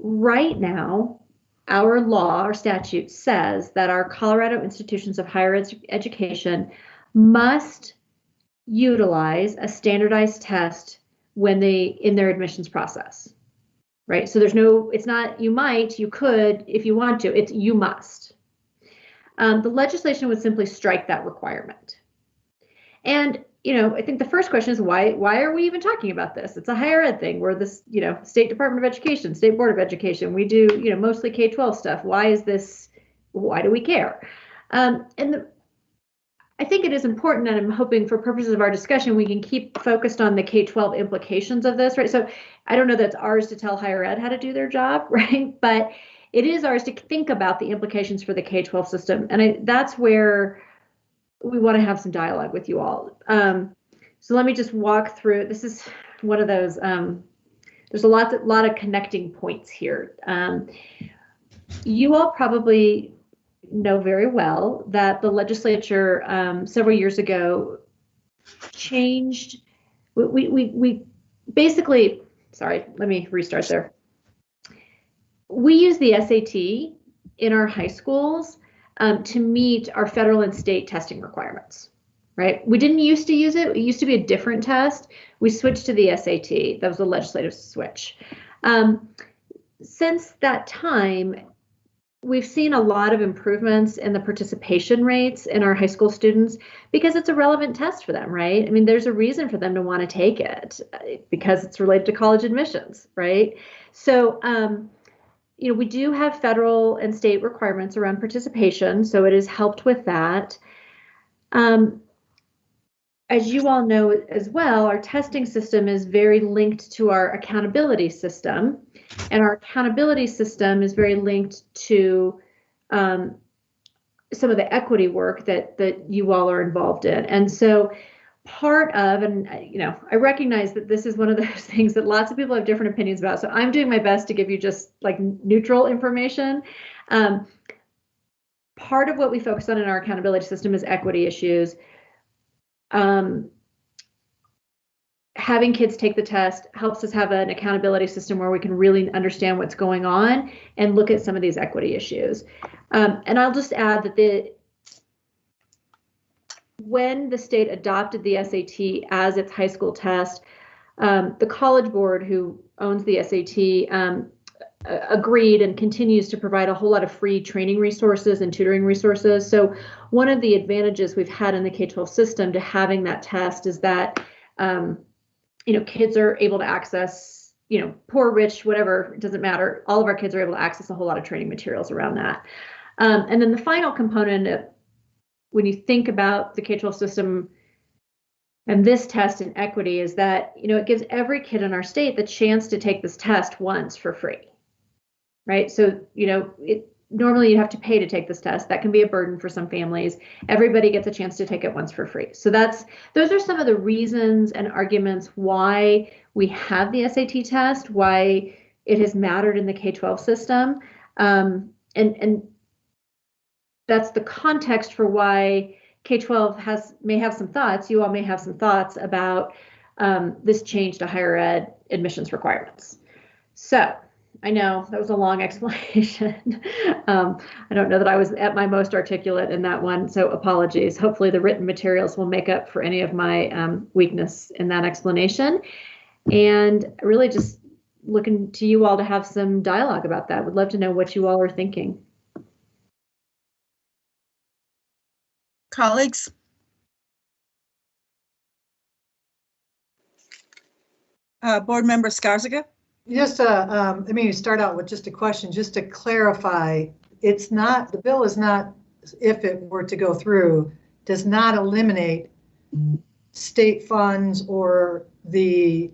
[SPEAKER 11] Right now, our law, our statute says that our Colorado institutions of higher education must utilize a standardized test in their admissions process, right? So it's not you might, you could, if you want to, it's you must. The legislation would simply strike that requirement. And I think the first question is why are we even talking about this? It's a higher ed thing. We're this, State Department of Education, State Board of Education. We do, mostly K-12 stuff. Why do we care? I think it is important, and I'm hoping for purposes of our discussion, we can keep focused on the K-12 implications of this, right? So I don't know that it's ours to tell higher ed how to do their job, right? But it is ours to think about the implications for the K-12 system. And that's where we want to have some dialogue with you all. So let me just walk through. This is one of those, there's a lot of connecting points here. You all probably know very well that the legislature several years ago changed, we basically, sorry, let me restart there. We use the SAT in our high schools to meet our federal and state testing requirements, right? We didn't used to use it. It used to be a different test. We switched to the SAT. That was a legislative switch. Since that time, we've seen a lot of improvements in the participation rates in our high school students because it's a relevant test for them, right? I mean, there's a reason for them to want to take it because it's related to college admissions, right? So, we do have federal and state requirements around participation, so it has helped with that. As you all know as well, our testing system is very linked to our accountability system, and our accountability system is very linked to some of the equity work that you all are involved in. And so part of, and I recognize that this is one of those things that lots of people have different opinions about. So I'm doing my best to give you just like neutral information. Part of what we focus on in our accountability system is equity issues. having kids take the test helps us have an accountability system where we can really understand what's going on and look at some of these equity issues. And I'll just add that when the state adopted the SAT as its high school test, the College Board, who owns the SAT, agreed and continues to provide a whole lot of free training resources and tutoring resources. So one of the advantages we've had in the K-12 system to having that test is that kids are able to access, poor, rich, whatever, it doesn't matter. All of our kids are able to access a whole lot of training materials around that. And then the final component, when you think about the K-12 system and this test in equity, is that, it gives every kid in our state the chance to take this test once for free, right? So, normally you have to pay to take this test. That can be a burden for some families. Everybody gets a chance to take it once for free. So those are some of the reasons and arguments why we have the SAT test, why it has mattered in the K-12 system. And that's the context for why K-12 may have some thoughts. You all may have some thoughts about this change to higher ed admissions requirements. So I know that was a long explanation. I don't know that I was at my most articulate in that one, so apologies. Hopefully the written materials will make up for any of my weakness in that explanation. And really just looking to you all to have some dialogue about that. Would love to know what you all are thinking.
[SPEAKER 2] Colleagues? Board Member Skarziga?
[SPEAKER 7] Just let me start out with just a question, just to clarify. It's not, the bill is not, if it were to go through, does not eliminate state funds or the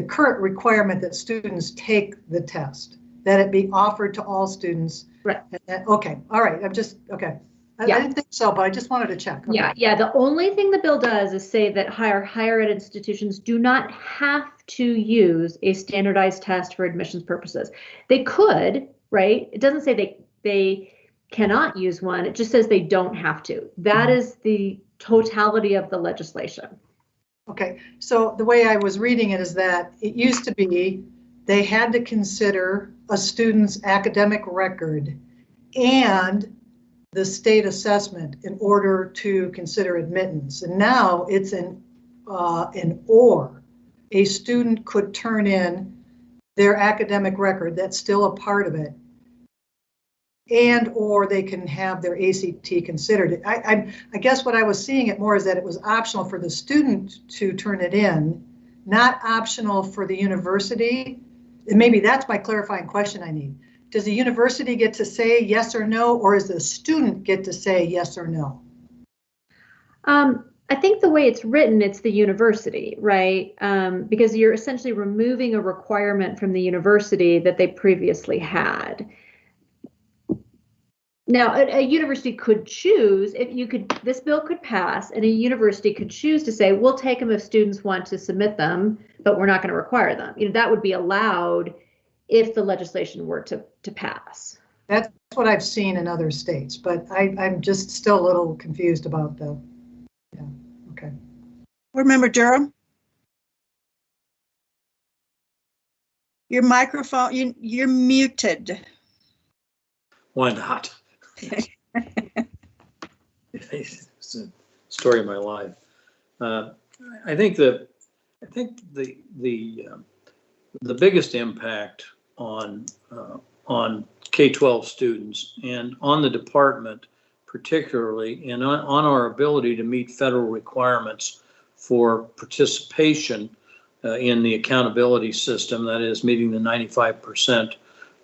[SPEAKER 7] current requirement that students take the test, that it be offered to all students.
[SPEAKER 11] Right.
[SPEAKER 7] Okay. All right. Okay. I didn't think so, but I just wanted to check. Okay.
[SPEAKER 11] Yeah. The only thing the bill does is say that higher ed institutions do not have to use a standardized test for admissions purposes. They could, right? It doesn't say they cannot use one. It just says they don't have to. That is the totality of the legislation.
[SPEAKER 7] Okay. So the way I was reading it is that it used to be they had to consider a student's academic record and the state assessment in order to consider admittance. And now it's an or. A student could turn in their academic record, that's still a part of it, and or they can have their ACT considered. I guess what I was seeing it more is that it was optional for the student to turn it in, not optional for the university. And maybe that's my clarifying question I need. Does the university get to say yes or no, or does the student get to say yes or no?
[SPEAKER 11] I think the way it's written, it's the university, right? Because you're essentially removing a requirement from the university that they previously had. Now, a university could choose, this bill could pass, and a university could choose to say, we'll take them if students want to submit them, but we're not going to require them. That would be allowed if the legislation were to pass.
[SPEAKER 7] That's what I've seen in other states, but I'm just still a little confused about okay.
[SPEAKER 2] Board Member Durham? Your microphone, you're muted.
[SPEAKER 9] Why not? It's the story of my life. I think the biggest impact on K-12 students and on the department, particularly, and on our ability to meet federal requirements for participation in the accountability system, that is meeting the 95%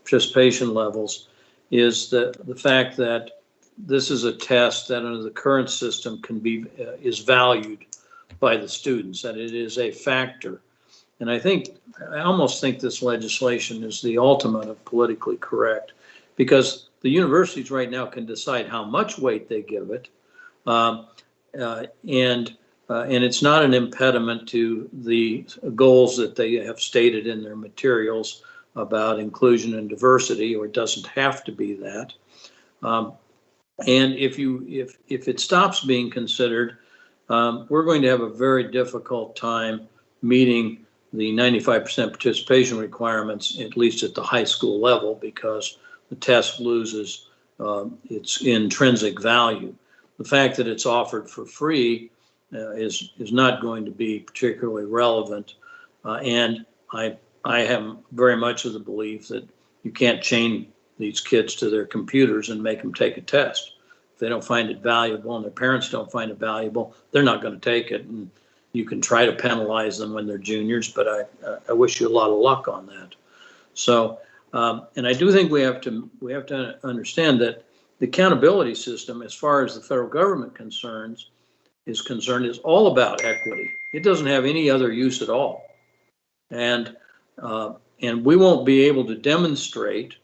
[SPEAKER 9] participation levels, is the fact that this is a test that under the current system is valued by the students, that it is a factor. And I almost think this legislation is the ultimate of politically correct, because the universities right now can decide how much weight they give it, and it's not an impediment to the goals that they have stated in their materials about inclusion and diversity, or it doesn't have to be that. And if it stops being considered, we're going to have a very difficult time meeting the 95% participation requirements, at least at the high school level, because the test loses its intrinsic value. The fact that it's offered for free is not going to be particularly relevant. And I am very much of the belief that you can't chain these kids to their computers and make them take a test. If they don't find it valuable and their parents don't find it valuable, they're not going to take it. And you can try to penalize them when they're juniors, but I wish you a lot of luck on that. So, and I do think we have to understand that the accountability system, as far as the federal government is concerned, is all about equity. It doesn't have any other use at all. And we won't be able to demonstrate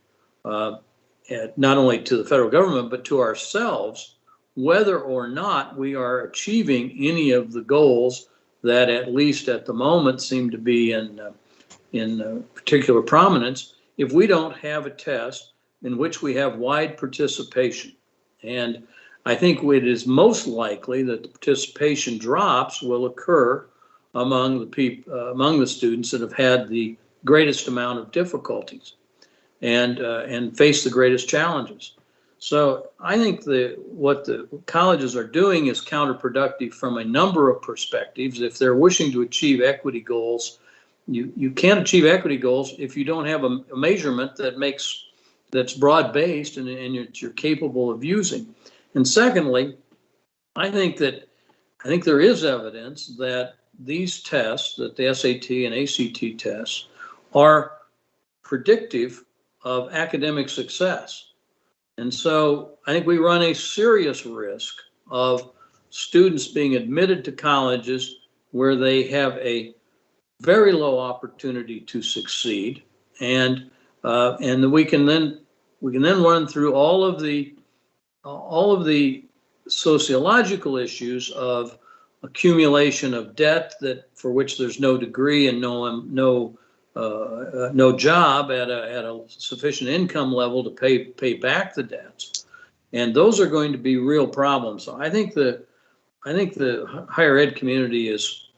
[SPEAKER 9] not only to the federal government, but to ourselves, whether or not we are achieving any of the goals that, at least at the moment, seem to be in particular prominence, if we don't have a test in which we have wide participation. And I think it is most likely that the participation drops will occur among the students that have had the greatest amount of difficulties and face the greatest challenges. So I think what the colleges are doing is counterproductive from a number of perspectives. If they're wishing to achieve equity goals, you can't achieve equity goals if you don't have a measurement that's broad-based and you're capable of using. And secondly, I think there is evidence that these tests, that the SAT and ACT tests, are predictive of academic success. And so I think we run a serious risk of students being admitted to colleges where they have a very low opportunity to succeed, and we can then run through all of the sociological issues of accumulation of debt for which there's no degree and no job at a sufficient income level to pay back the debts, and those are going to be real problems. So I think the higher ed community is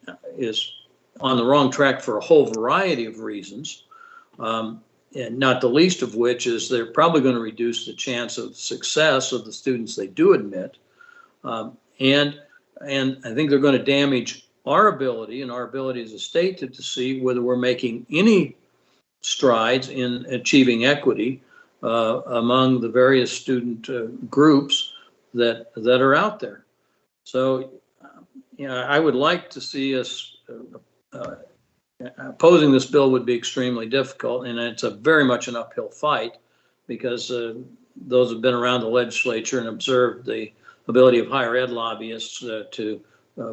[SPEAKER 9] on the wrong track for a whole variety of reasons, and not the least of which is they're probably going to reduce the chance of success of the students they do admit, and I think they're going to damage our ability as a state to see whether we're making any strides in achieving equity among the various student groups that are out there. So, I would like to see us opposing this bill would be extremely difficult, and it's very much an uphill fight because those who've been around the legislature and observed the ability of higher ed lobbyists to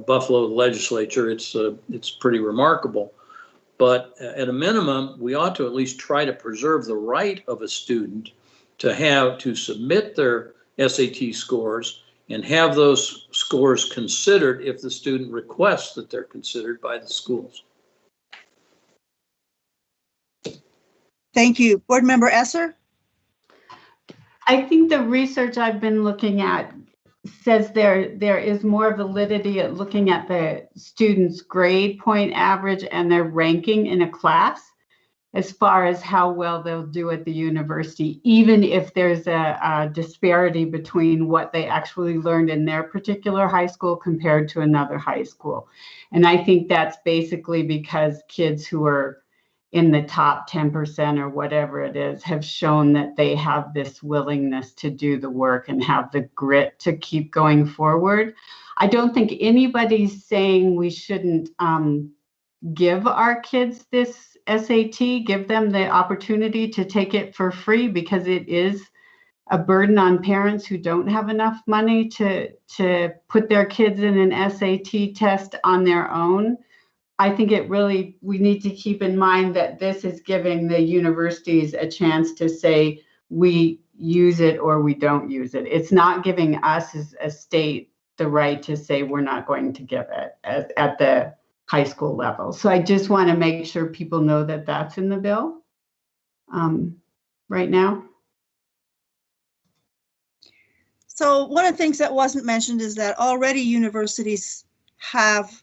[SPEAKER 9] buffalo the legislature, it's pretty remarkable. But at a minimum, we ought to at least try to preserve the right of a student to submit their SAT scores and have those scores considered if the student requests that they're considered by the schools.
[SPEAKER 2] Thank you. Board Member Esser?
[SPEAKER 4] I think the research I've been looking at says there is more validity at looking at the students' grade point average and their ranking in a class as far as how well they'll do at the university, even if there's a disparity between what they actually learned in their particular high school compared to another high school. And I think that's basically because kids who are in the top 10% or whatever it is have shown that they have this willingness to do the work and have the grit to keep going forward. I don't think anybody's saying we shouldn't give our kids this SAT, give them the opportunity to take it for free, because it is a burden on parents who don't have enough money to put their kids in an SAT test on their own. I think we need to keep in mind that this is giving the universities a chance to say we use it or we don't use it. It's not giving us as a state the right to say we're not going to give it at the high school level. So I just want to make sure people know that that's in the bill right now.
[SPEAKER 2] So one of the things that wasn't mentioned is that already universities have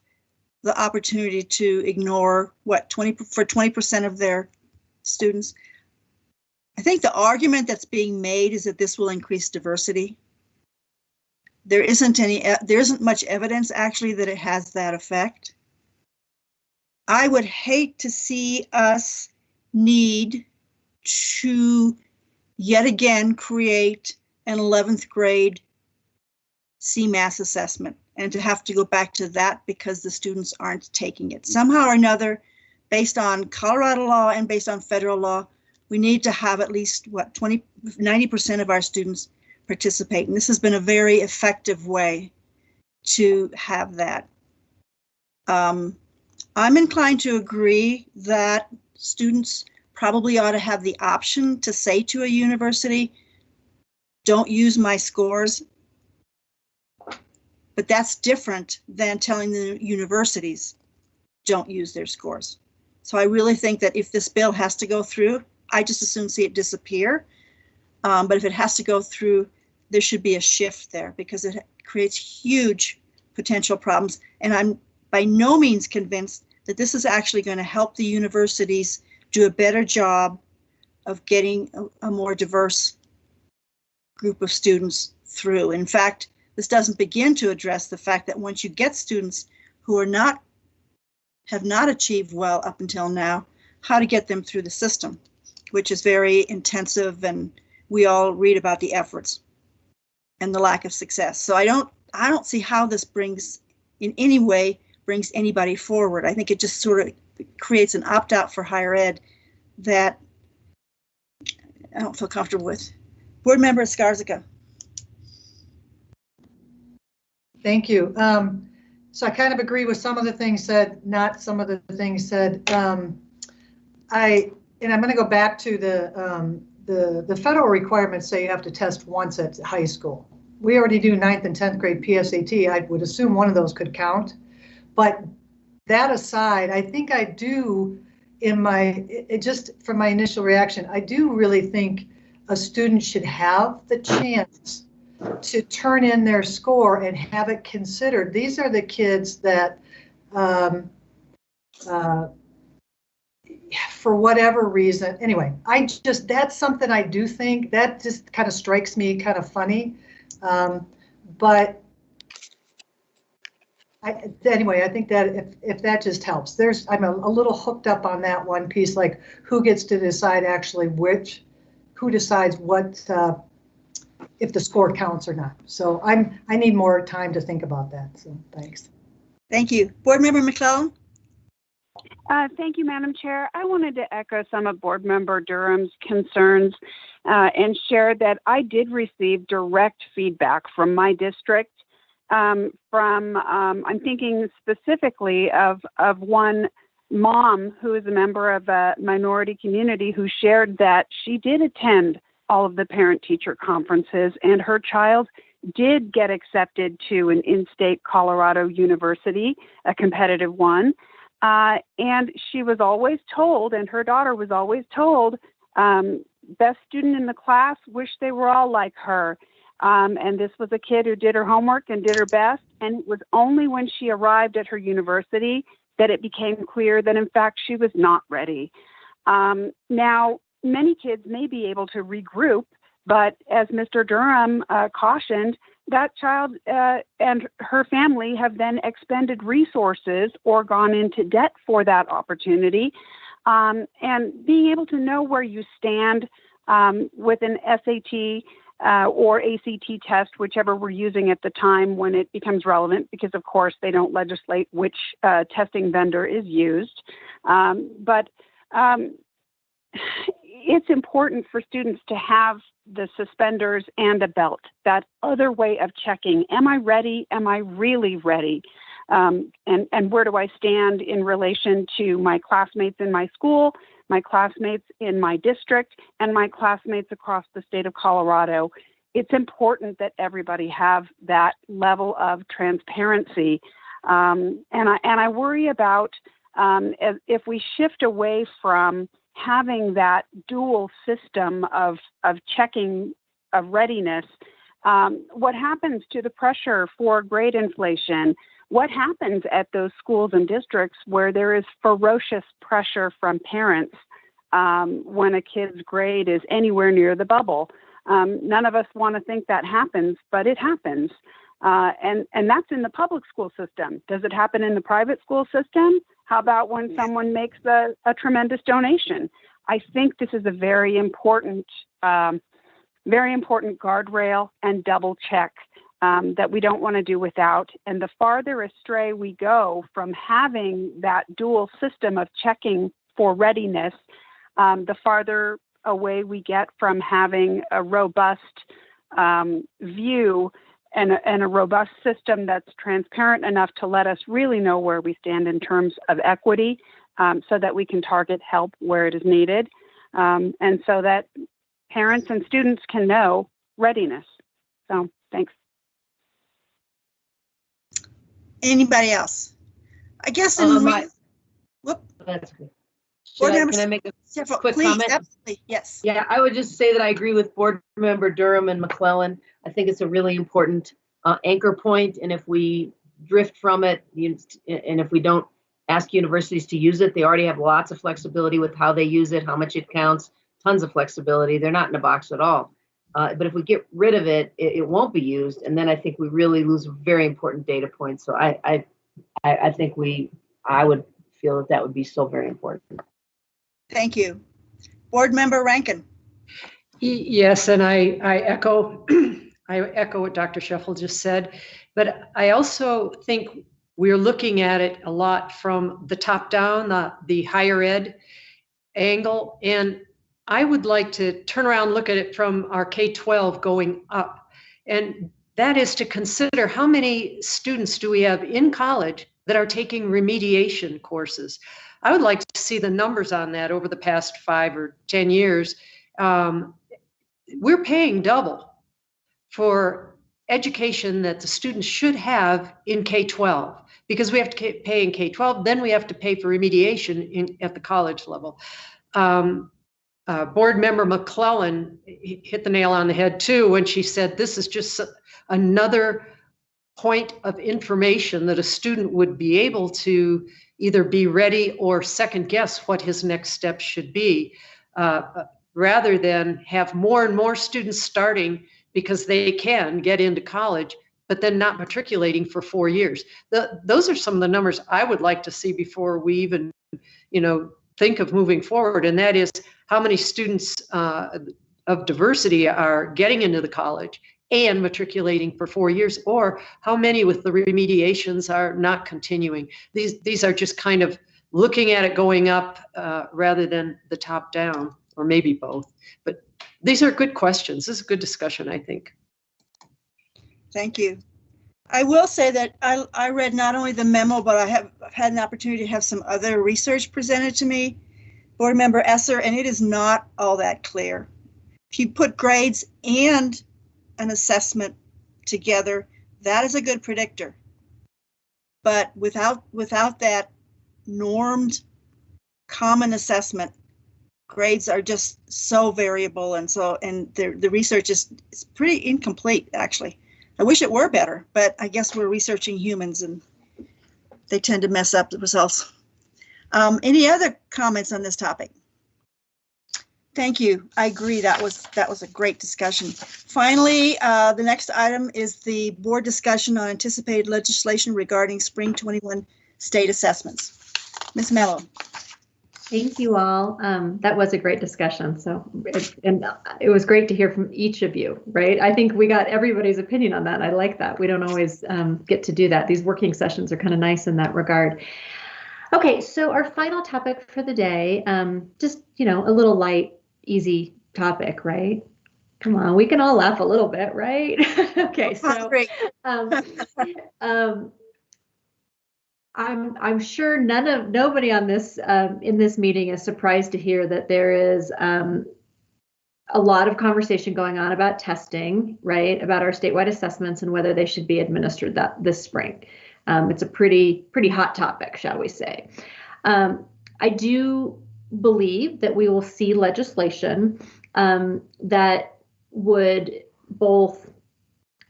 [SPEAKER 2] the opportunity to ignore for 20% of their students. I think the argument that's being made is that this will increase diversity. There isn't much evidence actually that it has that effect. I would hate to see us need to yet again create an 11th grade CMAS assessment and to have to go back to that because the students aren't taking it. Somehow or another, based on Colorado law and based on federal law, we need to have at least 90% of our students participate. And this has been a very effective way to have that. I'm inclined to agree that students probably ought to have the option to say to a university, don't use my scores. But that's different than telling the universities don't use their scores. So I really think that if this bill has to go through, I just as soon see it disappear. But if it has to go through, there should be a shift there because it creates huge potential problems. And I'm by no means convinced that this is actually going to help the universities do a better job of getting a more diverse group of students through. In fact, this doesn't begin to address the fact that once you get students who have not achieved well up until now, how to get them through the system, which is very intensive, and we all read about the efforts and the lack of success. So I don't see how this in any way brings anybody forward. I think it just sort of creates an opt-out for higher ed that I don't feel comfortable with. Board Member Escarzaga.
[SPEAKER 7] Thank you. So I kind of agree with some of the things said, not some of the things said. I'm going to go back to the federal requirements say you have to test once at high school. We already do 9th and 10th grade PSAT. I would assume one of those could count. But that aside, I think I do just from my initial reaction, I do really think a student should have the chance to turn in their score and have it considered. These are the kids that, for whatever reason, anyway, that's something I do think that just kind of strikes me kind of funny. But anyway, I think that if that just helps, I'm a little hooked up on that one piece, like who gets to decide actually who decides what, if the score counts or not. So I need more time to think about that. So thanks.
[SPEAKER 2] Thank you. Board Member McClellan.
[SPEAKER 10] Thank you, Madam Chair. I wanted to echo some of Board Member Durham's concerns and share that I did receive direct feedback from my district. I'm thinking specifically of one mom who is a member of a minority community who shared that she did attend all of the parent-teacher conferences and her child did get accepted to an in-state Colorado university, a competitive one. And she was always told, and her daughter was always told, best student in the class, wish they were all like her. And this was a kid who did her homework and did her best. And it was only when she arrived at her university that it became clear that, in fact, she was not ready. Now, many kids may be able to regroup, but as Mr. Durham cautioned, that child and her family have then expended resources or gone into debt for that opportunity. And being able to know where you stand with an SAT or ACT test, whichever we're using at the time when it becomes relevant, because of course they don't legislate which testing vendor is used. But it's important for students to have the suspenders and a belt, that other way of checking. Am I ready? Am I really ready? And where do I stand in relation to my classmates in my school, my classmates in my district, and my classmates across the state of Colorado? It's important that everybody have that level of transparency. And I worry about if we shift away from having that dual system of checking of readiness, what happens to the pressure for grade inflation? What happens at those schools and districts where there is ferocious pressure from parents when a kid's grade is anywhere near the bubble? None of us want to think that happens, but it happens. And that's in the public school system. Does it happen in the private school system? How about when someone makes a tremendous donation? I think this is a very important guardrail and double check that we don't want to do without. And the farther astray we go from having that dual system of checking for readiness, the farther away we get from having a robust view and a robust system that's transparent enough to let us really know where we stand in terms of equity, so that we can target help where it is needed, and so that parents and students can know readiness. So thanks.
[SPEAKER 2] Anybody else? I guess whoop.
[SPEAKER 8] That's good.
[SPEAKER 2] Can
[SPEAKER 8] I make a quick
[SPEAKER 2] please,
[SPEAKER 8] comment?
[SPEAKER 2] Absolutely, yes.
[SPEAKER 8] Yeah, I would just say that I agree with Board Member Durham and McClellan. I think it's a really important anchor point, and if we drift from it, and if we don't ask universities to use it, they already have lots of flexibility with how they use it, how much it counts, tons of flexibility. They're not in a box at all. But if we get rid of it, it won't be used, and then I think we really lose a very important data point. So I think I would feel that would be so very important.
[SPEAKER 2] Thank you. Board Member Rankin.
[SPEAKER 5] Yes, and I echo what Dr. Sheffield just said, but I also think we're looking at it a lot from the top down, the higher ed angle, and I would like to turn around and look at it from our K-12 going up, and that is to consider how many students do we have in college that are taking remediation courses. I would like to see the numbers on that over the past 5 or 10 years. We're paying double for education that the students should have in K-12 because we have to pay in K-12, then we have to pay for remediation at the college level. Board Member McClellan hit the nail on the head too when she said this is just another point of information that a student would be able to either be ready or second guess what his next step should be, rather than have more and more students starting because they can get into college, but then not matriculating for 4 years. Those are some of the numbers I would like to see before we even, think of moving forward. And that is how many students of diversity are getting into the college and matriculating for 4 years, or how many with the remediations are not continuing. These are just kind of looking at it going up rather than the top down, or maybe both. But these are good questions. This is a good discussion, I think.
[SPEAKER 2] Thank you. I will say that I read not only the memo, but I've had an opportunity to have some other research presented to me, Board Member Esser, and it is not all that clear. If you put grades and an assessment together, that is a good predictor. But without that normed common assessment, grades are just so variable, and the research is pretty incomplete, actually. I wish it were better, but I guess we're researching humans and they tend to mess up the results. Any other comments on this topic? Thank you. I agree. That was a great discussion. Finally, the next item is the board discussion on anticipated legislation regarding spring 21 state assessments. Ms. Mello.
[SPEAKER 11] Thank you all. That was a great discussion. It was great to hear from each of you, right? I think we got everybody's opinion on that. I like that. We don't always get to do that. These working sessions are kind of nice in that regard. Okay, so our final topic for the day, just, a little light, easy topic, right? Come on, we can all laugh a little bit, right? Okay, so I'm sure nobody on this in this meeting is surprised to hear that there is a lot of conversation going on about testing, right? About our statewide assessments and whether they should be administered this spring. It's a pretty hot topic, shall we say. I do believe that we will see legislation that would both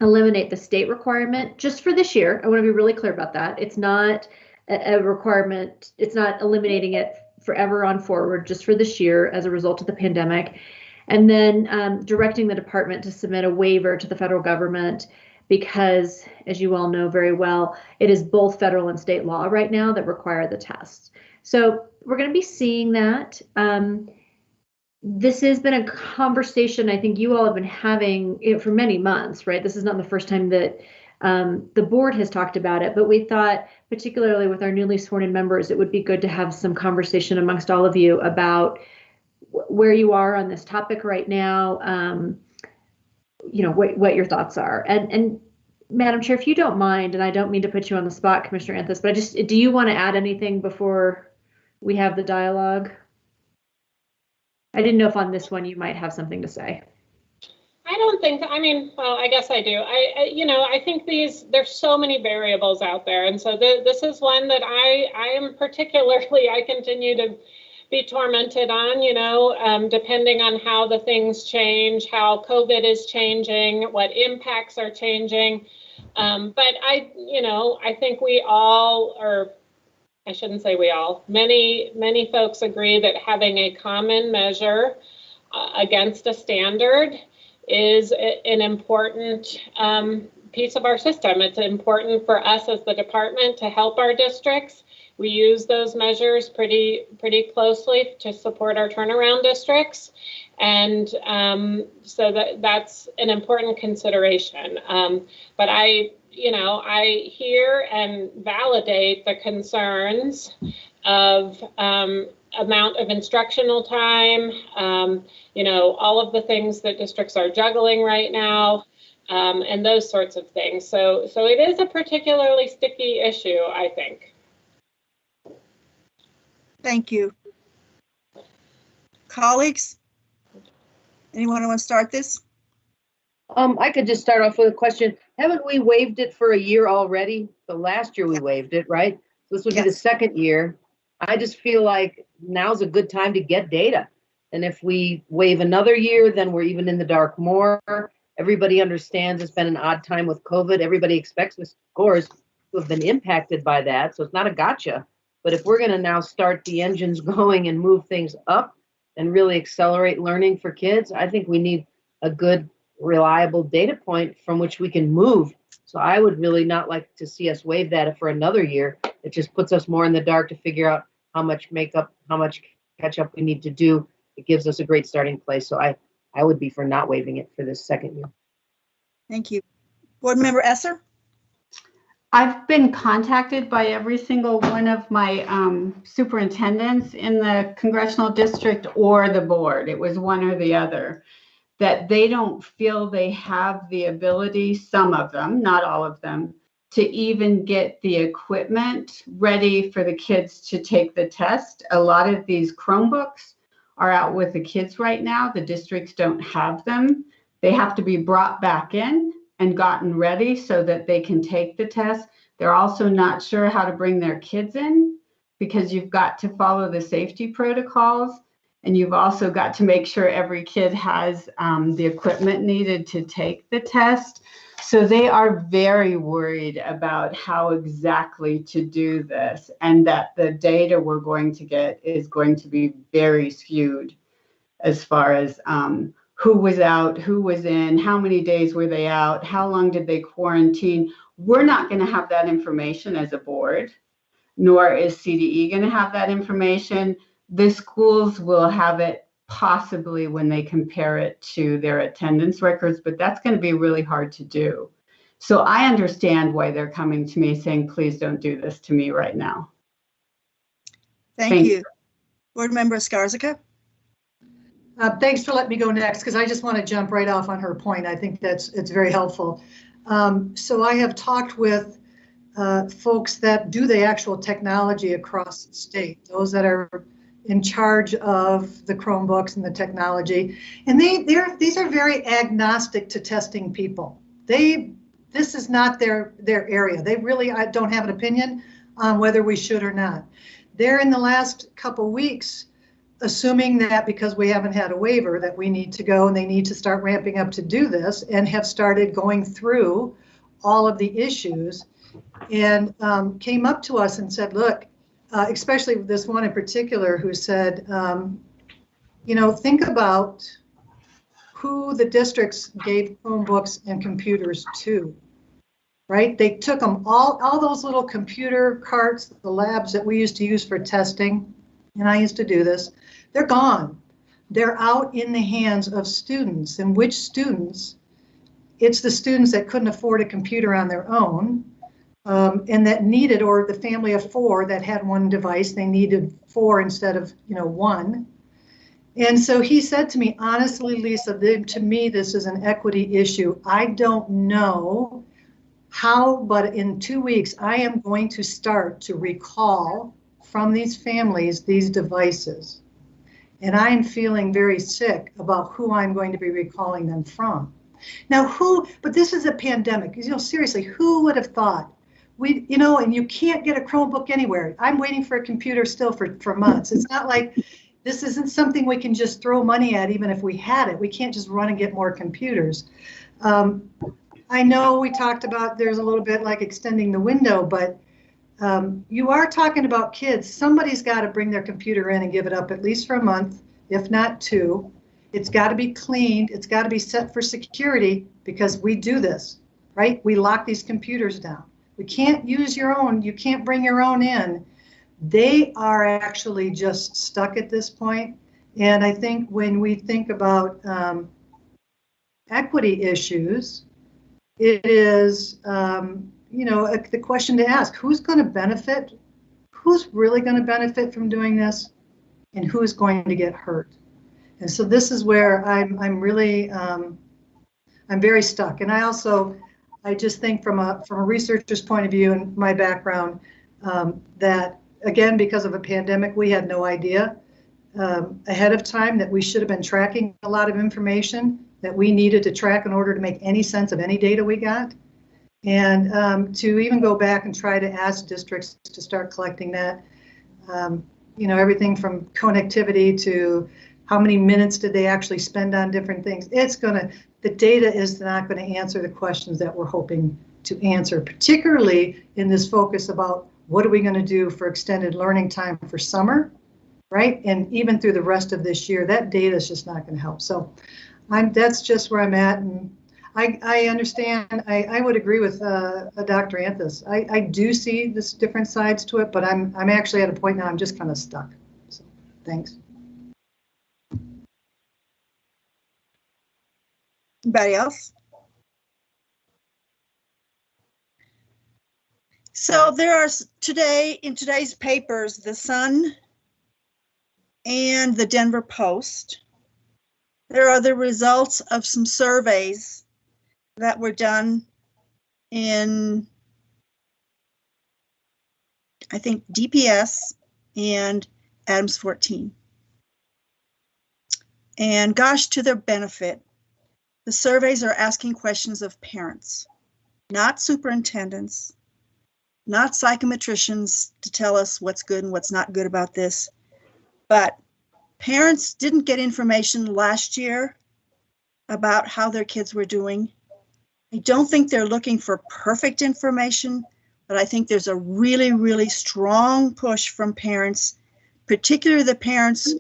[SPEAKER 11] eliminate the state requirement just for this year. I want to be really clear about that. It's not a requirement. It's not eliminating it forever on forward, just for this year as a result of the pandemic. And then directing the department to submit a waiver to the federal government because, as you all know very well, it is both federal and state law right now that require the tests. So we're going to be seeing that. This has been a conversation I think you all have been having for many months, right? This is not the first time that the board has talked about it, but we thought, particularly with our newly sworn in members, it would be good to have some conversation amongst all of you about where you are on this topic right now, what your thoughts are. And Madam Chair, if you don't mind, and I don't mean to put you on the spot, Commissioner Anthus, but do you want to add anything before we have the dialogue? I didn't know if on this one you might have something to say.
[SPEAKER 12] I don't think, well, I guess I do. I think there's so many variables out there. And so this is one that I am particularly, I continue to be tormented on, depending on how the things change, how COVID is changing, what impacts are changing. But I think we all, or I shouldn't say we all, many folks agree that having a common measure against a standard is an important piece of our system. It's important for us as the department to help our districts. We use those measures pretty closely to support our turnaround districts. And so that's an important consideration. But I hear and validate the concerns of amount of instructional time, all of the things that districts are juggling right now, and those sorts of things. So it is a particularly sticky issue, I think.
[SPEAKER 2] Thank you. Colleagues, anyone want to start this?
[SPEAKER 8] I could just start off with a question. Haven't we waived it for a year already? The last year we waived it, right? This would be the second year. I just feel like now's a good time to get data. And if we waive another year, then we're even in the dark more. Everybody understands it's been an odd time with COVID. Everybody expects the scores to have been impacted by that. So it's not a gotcha. But if we're going to now start the engines going and move things up and really accelerate learning for kids, I think we need a good, reliable data point from which we can move. So I would really not like to see us waive that for another year. It just puts us more in the dark to figure out how much makeup, how much catch up we need to do. It gives us a great starting place. So I would be for not waiving it for this second year.
[SPEAKER 2] Thank you. Board Member Esser?
[SPEAKER 4] I've been contacted by every single one of my superintendents in the congressional district or the board. It was one or the other, that they don't feel they have the ability, some of them, not all of them, to even get the equipment ready for the kids to take the test. A lot of these Chromebooks are out with the kids right now. The districts don't have them. They have to be brought back in and gotten ready so that they can take the test. They're also not sure how to bring their kids in because you've got to follow the safety protocols, and you've also got to make sure every kid has the equipment needed to take the test. So they are very worried about how exactly to do this, and that the data we're going to get is going to be very skewed as far as who was out, who was in, how many days were they out, how long did they quarantine. We're not going to have that information as a board, nor is CDE going to have that information. The schools will have it possibly when they compare it to their attendance records, but that's going to be really hard to do. So I understand why they're coming to me saying, please don't do this to me right now.
[SPEAKER 2] Thank you. Board Member Escarzaca?
[SPEAKER 7] Thanks for letting me go next, because I just want to jump right off on her point. I think it's very helpful. So I have talked with folks that do the actual technology across the state, those that are in charge of the Chromebooks and the technology, and these are very agnostic to testing people. This is not their area. They really don't have an opinion on whether we should or not. They're in the last couple weeks assuming that because we haven't had a waiver that we need to go and they need to start ramping up to do this, and have started going through all of the issues, and came up to us and said, look, especially this one in particular who said, you know, think about who the districts gave Chromebooks and computers to, right? They took them, all those little computer carts, the labs that we used to use for testing, and I used to do this, they're gone. They're out in the hands of students. And which students? It's the students that couldn't afford a computer on their own, and that needed, or the family of 4 that had one device, they needed 4 instead of, you know, 1. And so he said to me, honestly, Lisa, to me, this is an equity issue. I don't know how, but in 2 weeks, I am going to start to recall from these families these devices. And I am feeling very sick about who I'm going to be recalling them from. Now, but this is a pandemic. You know, seriously, who would have thought? You know, and you can't get a Chromebook anywhere. I'm waiting for a computer still for months. It's not like this isn't something we can just throw money at, even if we had it. We can't just run and get more computers. I know we talked about there's a little bit like extending the window, but you are talking about kids. Somebody's got to bring their computer in and give it up at least for a month, if not 2. It's got to be cleaned. It's got to be set for security, because we do this, right? We lock these computers down. We can't use your own. You can't bring your own in. They are actually just stuck at this point. And I think when we think about equity issues, it is, you know, the question to ask, who's going to benefit? Who's really going to benefit from doing this? And who's going to get hurt? And so this is where I'm really, I'm very stuck. And I just think from a researcher's point of view and my background, that again, because of a pandemic, we had no idea ahead of time that we should have been tracking a lot of information that we needed to track in order to make any sense of any data we got. And to even go back and try to ask districts to start collecting that, you know, everything from connectivity to how many minutes did they actually spend on different things. The data is not going to answer the questions that we're hoping to answer, particularly in this focus about what are we going to do for extended learning time for summer, right? And even through the rest of this year, that data is just not going to help. So that's just where I'm at. And I understand, I would agree with Dr. Anthus. I do see this different sides to it, but I'm actually at a point now I'm just kind of stuck. So thanks.
[SPEAKER 2] Anybody else? So there are in today's papers, the Sun and the Denver Post, there are the results of some surveys that were done in, I think, DPS and Adams 14. And gosh, to their benefit, the surveys are asking questions of parents, not superintendents, not psychometricians to tell us what's good and what's not good about this, but parents didn't get information last year about how their kids were doing. I don't think they're looking for perfect information, but I think there's a really, really strong push from parents, particularly the parents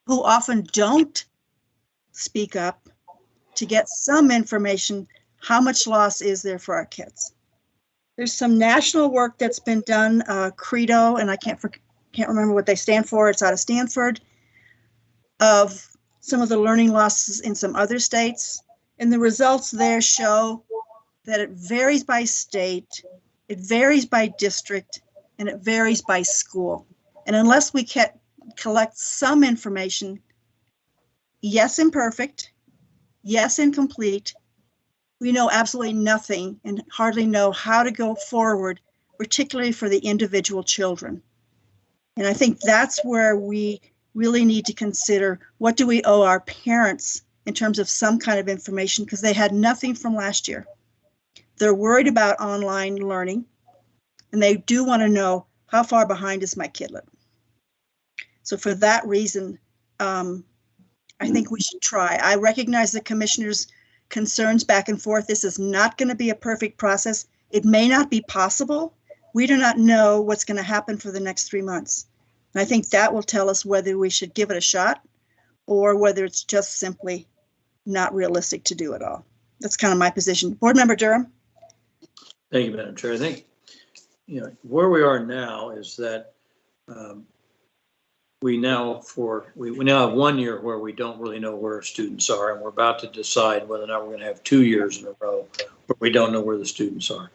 [SPEAKER 2] who often don't speak up, to get some information. How much loss is there for our kids? There's some national work that's been done, Credo, and I can't remember what they stand for. It's out of Stanford, of some of the learning losses in some other states. And the results there show that it varies by state, it varies by district, and it varies by school. And unless we collect some information, yes, imperfect, yes, incomplete, we know absolutely nothing and hardly know how to go forward, particularly for the individual children. And I think that's where we really need to consider, what do we owe our parents in terms of some kind of information, because they had nothing from last year. They're worried about online learning, and they do want to know, how far behind is my kidlet? So for that reason, I think we should try. I recognize the commissioner's concerns back and forth. This is not going to be a perfect process. It may not be possible. We do not know what's going to happen for the next 3 months. And I think that will tell us whether we should give it a shot or whether it's just simply not realistic to do it all. That's kind of my position. Board Member Durham.
[SPEAKER 9] Thank you, Madam Chair. I think, where we are now is that we now have 1 year where we don't really know where students are, and we're about to decide whether or not we're going to have 2 years in a row where we don't know where the students are.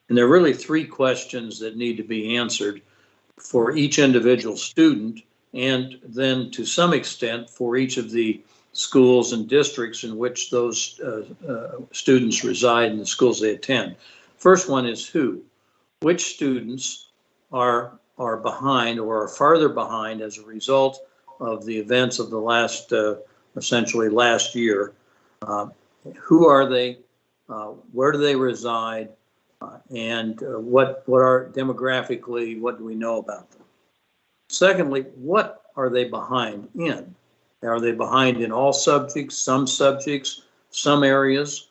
[SPEAKER 9] And there are really 3 questions that need to be answered for each individual student, and then to some extent for each of the schools and districts in which those students reside in the schools they attend. First one is who? Which students are behind or are farther behind as a result of the events of the last, essentially last year? Who are they? Where do they reside? And what are demographically, what do we know about them? Secondly, what are they behind in? Are they behind in all subjects, some areas?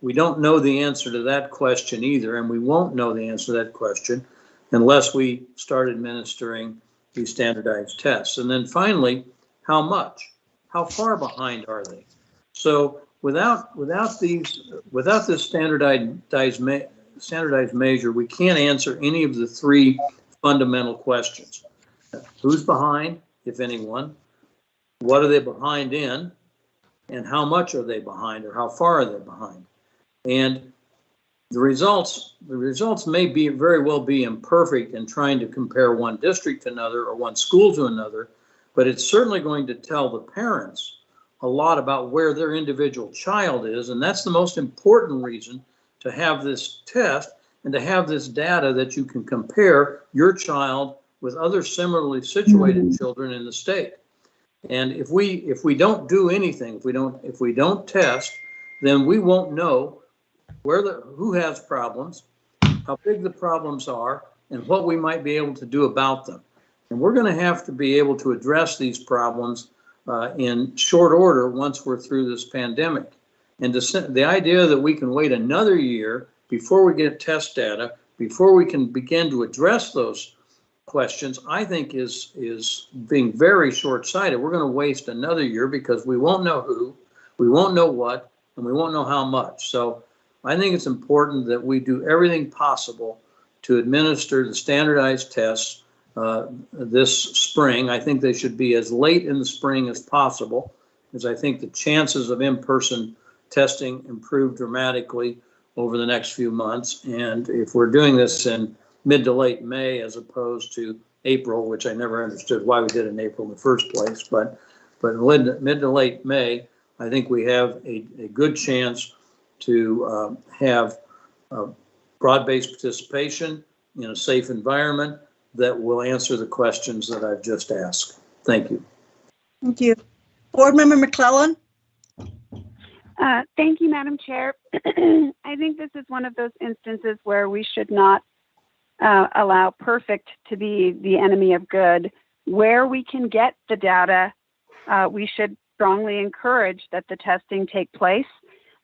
[SPEAKER 9] We don't know the answer to that question either, and we won't know the answer to that question unless we start administering these standardized tests. And then finally, how much? How far behind are they? So without this standardized measure, we can't answer any of the 3 fundamental questions. Who's behind, if anyone? What are they behind in? And how much are they behind, or how far are they behind? And the results may very well be imperfect in trying to compare one district to another or one school to another, but it's certainly going to tell the parents a lot about where their individual child is. And that's the most important reason to have this test and to have this data that you can compare your child with other similarly situated children in the state. And if we don't do anything, if we don't test, then we won't know who has problems, how big the problems are, and what we might be able to do about them. And we're going to have to be able to address these problems in short order once we're through this pandemic. And the idea that we can wait another year before we get test data, before we can begin to address those questions, I think is being very short-sighted. We're going to waste another year because we won't know who, we won't know what, and we won't know how much. So I think it's important that we do everything possible to administer the standardized tests this spring. I think they should be as late in the spring as possible, because I think the chances of in-person testing improve dramatically over the next few months. And if we're doing this in mid to late May as opposed to April, which I never understood why we did it in April in the first place, but mid to late May, I think we have a good chance to have broad-based participation in a safe environment that will answer the questions that I've just asked. Thank you.
[SPEAKER 2] Thank you. Board Member McClellan.
[SPEAKER 10] Thank you, Madam Chair. I think this is one of those instances where we should not allow perfect to be the enemy of good. Where we can get the data, we should strongly encourage that the testing take place.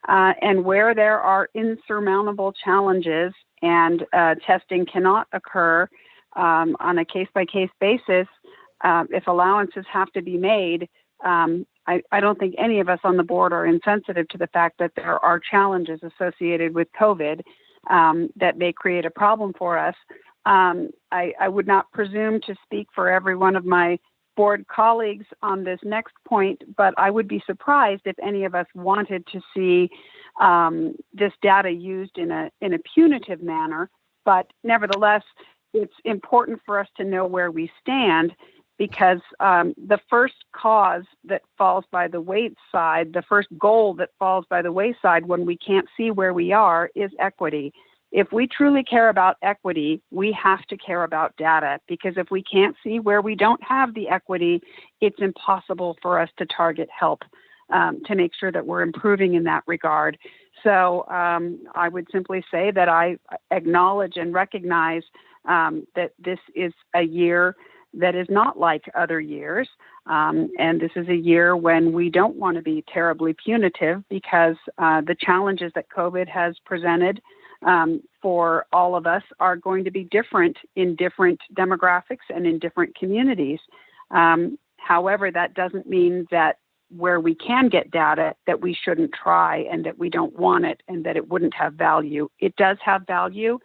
[SPEAKER 10] And where there are insurmountable challenges and testing cannot occur on a case-by-case basis, if allowances have to be made, I don't think any of us on the board are insensitive to the fact that there are challenges associated with COVID that may create a problem for us. I would not presume to speak for every one of my board colleagues on this next point, but I would be surprised if any of us wanted to see this data used in a punitive manner. But nevertheless, it's important for us to know where we stand, because the first cause that falls by the wayside, the first goal that falls by the wayside when we can't see where we are, is equity. If we truly care about equity, we have to care about data, because if we can't see where we don't have the equity, it's impossible for us to target help to make sure that we're improving in that regard. So I would simply say that I acknowledge and recognize that this is a year that is not like other years. And this is a year when we don't want to be terribly punitive because the challenges that COVID has presented for all of us are going to be different in different demographics and in different communities. However, that doesn't mean that where we can get data that we shouldn't try and that we don't want it and that it wouldn't have value. It does have value.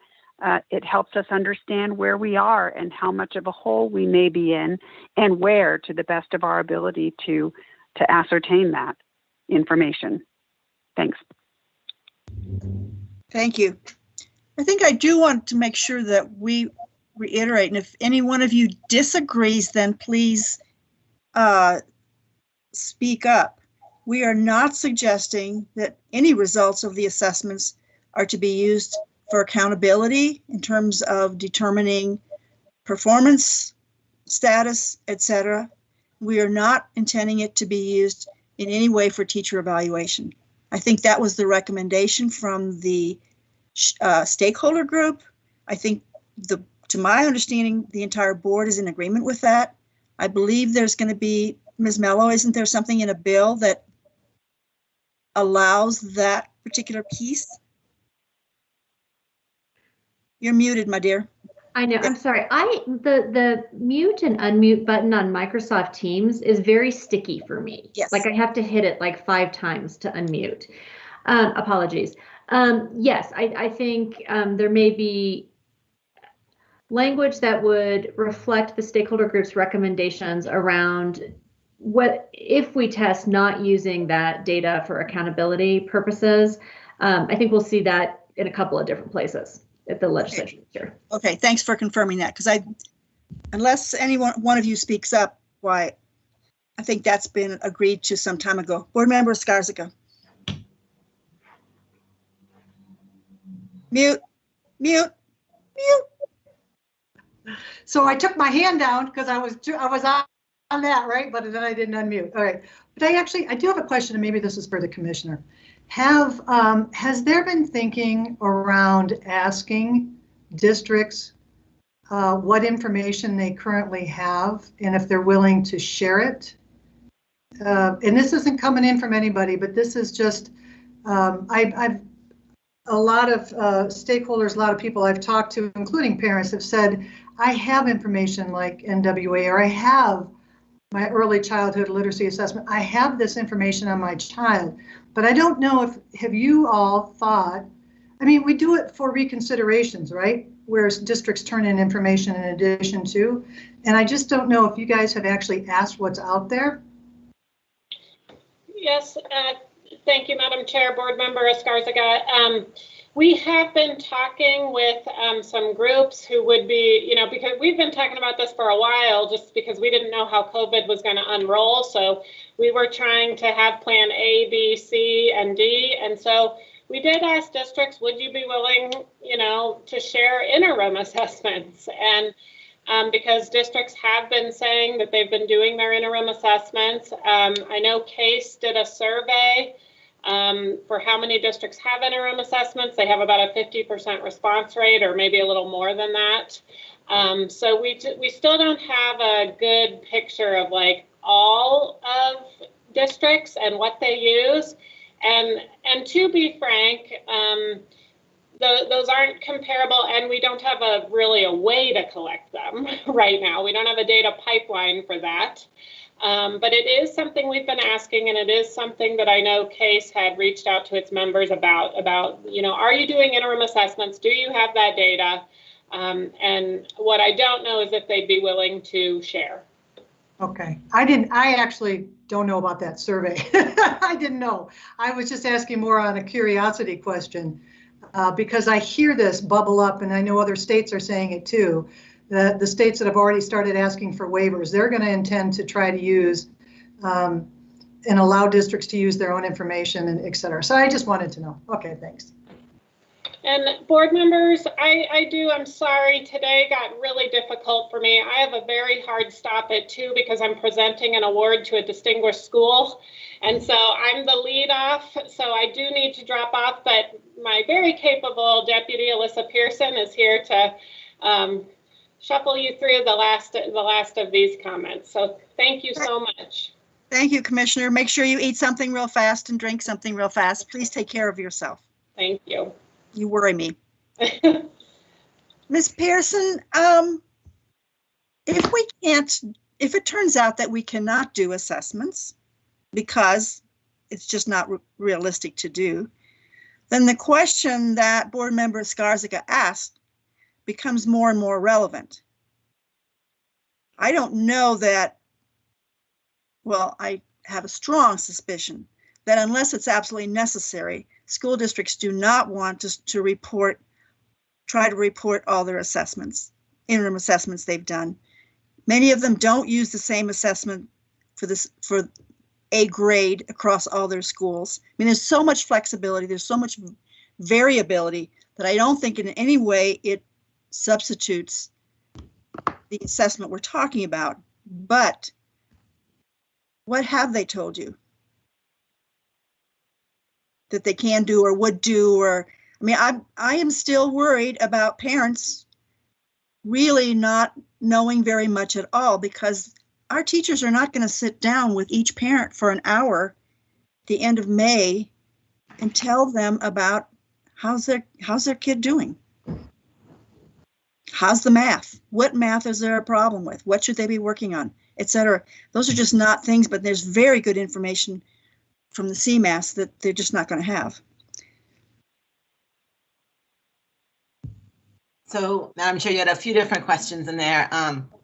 [SPEAKER 10] It helps us understand where we are and how much of a hole we may be in and where to the best of our ability to ascertain that information. Thanks.
[SPEAKER 2] Thank you. I think I do want to make sure that we reiterate, and if any one of you disagrees, then please speak up. We are not suggesting that any results of the assessments are to be used for accountability in terms of determining performance, status, etc. We are not intending it to be used in any way for teacher evaluation. I think that was the recommendation from the stakeholder group. I think, to my understanding, the entire board is in agreement with that. I believe there's going to be, Ms. Mello, isn't there something in a bill that allows that particular piece? You're muted, my dear.
[SPEAKER 11] I know, I'm sorry. The mute and unmute button on Microsoft Teams is very sticky for me.
[SPEAKER 2] Yes.
[SPEAKER 11] Like I have to hit it like 5 times to unmute. Apologies. Yes, I think there may be language that would reflect the stakeholder group's recommendations around what if we test not using that data for accountability purposes. I think we'll see that in a couple of different places at the legislature.
[SPEAKER 2] Okay, thanks for confirming that, because unless one of you speaks up, why, I think that's been agreed to some time ago. Board Member Skarzica. Mute, mute, mute.
[SPEAKER 7] So I took my hand down because I was on that, right? But then I didn't unmute. All right. But I do have a question, and maybe this is for the commissioner. Has there been thinking around asking districts what information they currently have and if they're willing to share it? And this isn't coming in from anybody, but this is just, I've a lot of stakeholders, a lot of people I've talked to, including parents, have said, I have information like NWA, or I have my early childhood literacy assessment. I have this information on my child, but I don't know have you all thought, I mean, we do it for reconsiderations, right? Where districts turn in information in addition to, and I just don't know if you guys have actually asked what's out there.
[SPEAKER 12] Yes, thank you, Madam Chair, Board Member Escarzaga. We have been talking with some groups who would be, because we've been talking about this for a while, just because we didn't know how COVID was going to unroll. So we were trying to have plan A, B, C, and D. And so we did ask districts, would you be willing, to share interim assessments? And because districts have been saying that they've been doing their interim assessments. I know CASE did a survey for how many districts have interim assessments. They have about a 50% response rate, or maybe a little more than that. So we still don't have a good picture of like all of districts and what they use. And to be frank, those aren't comparable, and we don't have really a way to collect them right now. We don't have a data pipeline for that. But it is something we've been asking, and it is something that I know CASE had reached out to its members about, are you doing interim assessments? Do you have that data? And what I don't know is if they'd be willing to share.
[SPEAKER 7] Okay, I actually don't know about that survey. I didn't know. I was just asking more on a curiosity question because I hear this bubble up, and I know other states are saying it too. The states that have already started asking for waivers, they're going to intend to try to use and allow districts to use their own information, and et cetera. So I just wanted to know. Okay, thanks.
[SPEAKER 12] And board members, I'm sorry, today got really difficult for me. I have a very hard stop at 2 because I'm presenting an award to a distinguished school. And so I'm the lead off, so I do need to drop off, but my very capable Deputy Alyssa Pearson is here to shuffle you through the last of these comments. So thank you so much.
[SPEAKER 2] Thank you, Commissioner. Make sure you eat something real fast and drink something real fast. Please take care of yourself.
[SPEAKER 12] Thank you.
[SPEAKER 2] You worry me. Ms. Pearson, if it turns out that we cannot do assessments because it's just not realistic to do, then the question that Board Member Skarzica asked becomes more and more relevant. I don't know that, well, I have a strong suspicion that unless it's absolutely necessary, school districts do not want to try to report all their assessments, interim assessments they've done. Many of them don't use the same assessment for a grade across all their schools. I mean, there's so much flexibility, there's so much variability that I don't think in any way it substitutes the assessment we're talking about. But what have they told you that they can do or would do? Or, I mean, I am still worried about parents really not knowing very much at all, because our teachers are not going to sit down with each parent for an hour at the end of May and tell them about how's their kid doing? How's the math? What math is there a problem with? What should they be working on, etc. Those are just not things, but there's very good information from the CMAS that they're just not going to have.
[SPEAKER 14] So, Madam Chair, you had a few different questions in there.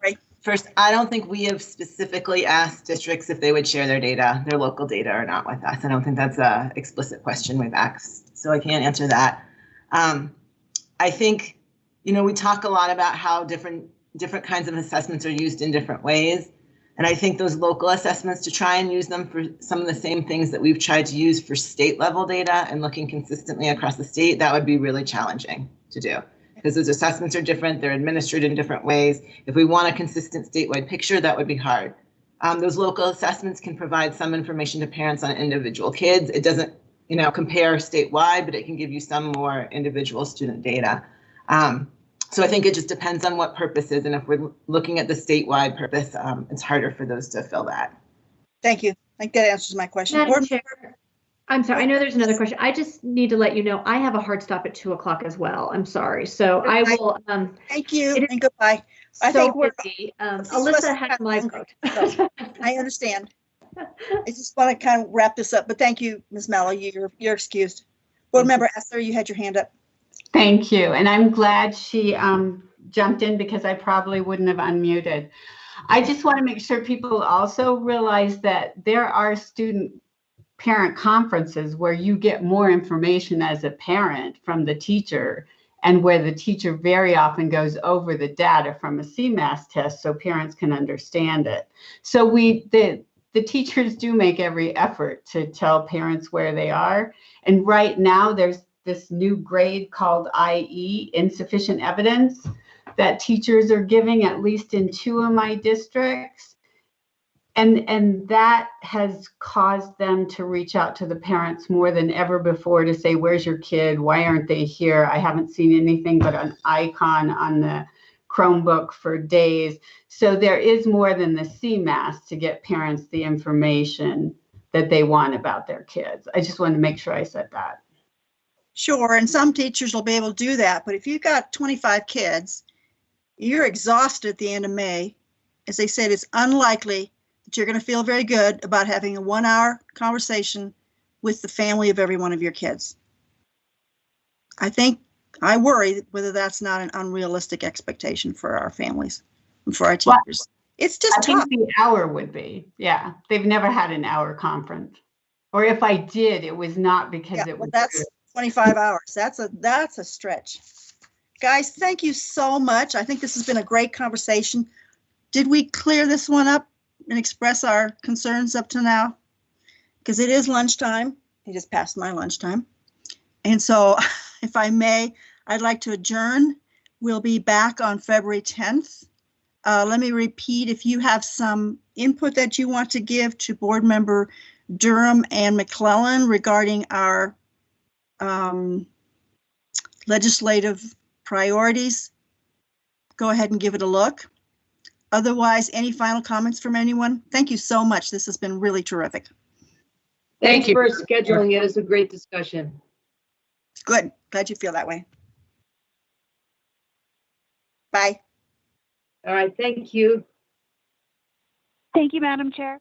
[SPEAKER 2] Right.
[SPEAKER 14] First, I don't think we have specifically asked districts if they would share their data, their local data, or not with us. I don't think that's an explicit question we've asked, so I can't answer that. I think, you know, we talk a lot about how different kinds of assessments are used in different ways. And I think those local assessments, to try and use them for some of the same things that we've tried to use for state level data and looking consistently across the state, that would be really challenging to do. Because those assessments are different, they're administered in different ways. If we want a consistent statewide picture, that would be hard. Those local assessments can provide some information to parents on individual kids. It doesn't, you know, compare statewide, but it can give you some more individual student data. So I think it just depends on what purposes, and if we're looking at the statewide purpose, it's harder for those to fill that.
[SPEAKER 2] Thank you. I think that answers my question.
[SPEAKER 11] Madam Chair, I'm sorry, I know there's another question. I just need to let you know I have a hard stop at 2 o'clock as well. I'm sorry. So I will.
[SPEAKER 2] Thank you and goodbye. I
[SPEAKER 11] so
[SPEAKER 2] think we're
[SPEAKER 11] busy. Alyssa has my vote.
[SPEAKER 2] So, I understand. I just want to kind of wrap this up, but thank you, Ms. Mello. You're excused. Board Member Esther, you had your hand up.
[SPEAKER 4] Thank you. And I'm glad she jumped in, because I probably wouldn't have unmuted. I just want to make sure people also realize that there are student parent conferences where you get more information as a parent from the teacher, and where the teacher very often goes over the data from a CMAS test so parents can understand it. So the teachers do make every effort to tell parents where they are. And right now there's this new grade called IE, insufficient evidence, that teachers are giving at least in 2 of my districts. And that has caused them to reach out to the parents more than ever before to say, where's your kid? Why aren't they here? I haven't seen anything but an icon on the Chromebook for days. So there is more than the CMAS to get parents the information that they want about their kids. I just wanted to make sure I said that.
[SPEAKER 2] Sure, and some teachers will be able to do that, but if you've got 25 kids, you're exhausted at the end of May. As they said, it's unlikely that you're going to feel very good about having a 1-hour conversation with the family of every one of your kids. I worry whether that's not an unrealistic expectation for our families and for our teachers. Well, it's just tough.
[SPEAKER 4] I think the hour would be, yeah. They've never had an hour conference. Or if I did, it was not because it was.
[SPEAKER 2] That's 25 hours. That's a stretch. Guys, thank you so much. I think this has been a great conversation. Did we clear this one up and express our concerns up to now? Because it is lunchtime. It just passed my lunchtime. And so, if I may, I'd like to adjourn. We'll be back on February 10th. Let me repeat, if you have some input that you want to give to Board Member Durham and McClellan regarding our legislative priorities, go ahead and give it a look. Otherwise, any final comments from anyone? Thank you so much. This has been really terrific.
[SPEAKER 5] Thank
[SPEAKER 8] Thanks
[SPEAKER 5] you.
[SPEAKER 8] for scheduling it. It's a great discussion.
[SPEAKER 2] Good. Glad you feel that way. Bye.
[SPEAKER 8] All right, thank you.
[SPEAKER 10] Thank you, Madam Chair.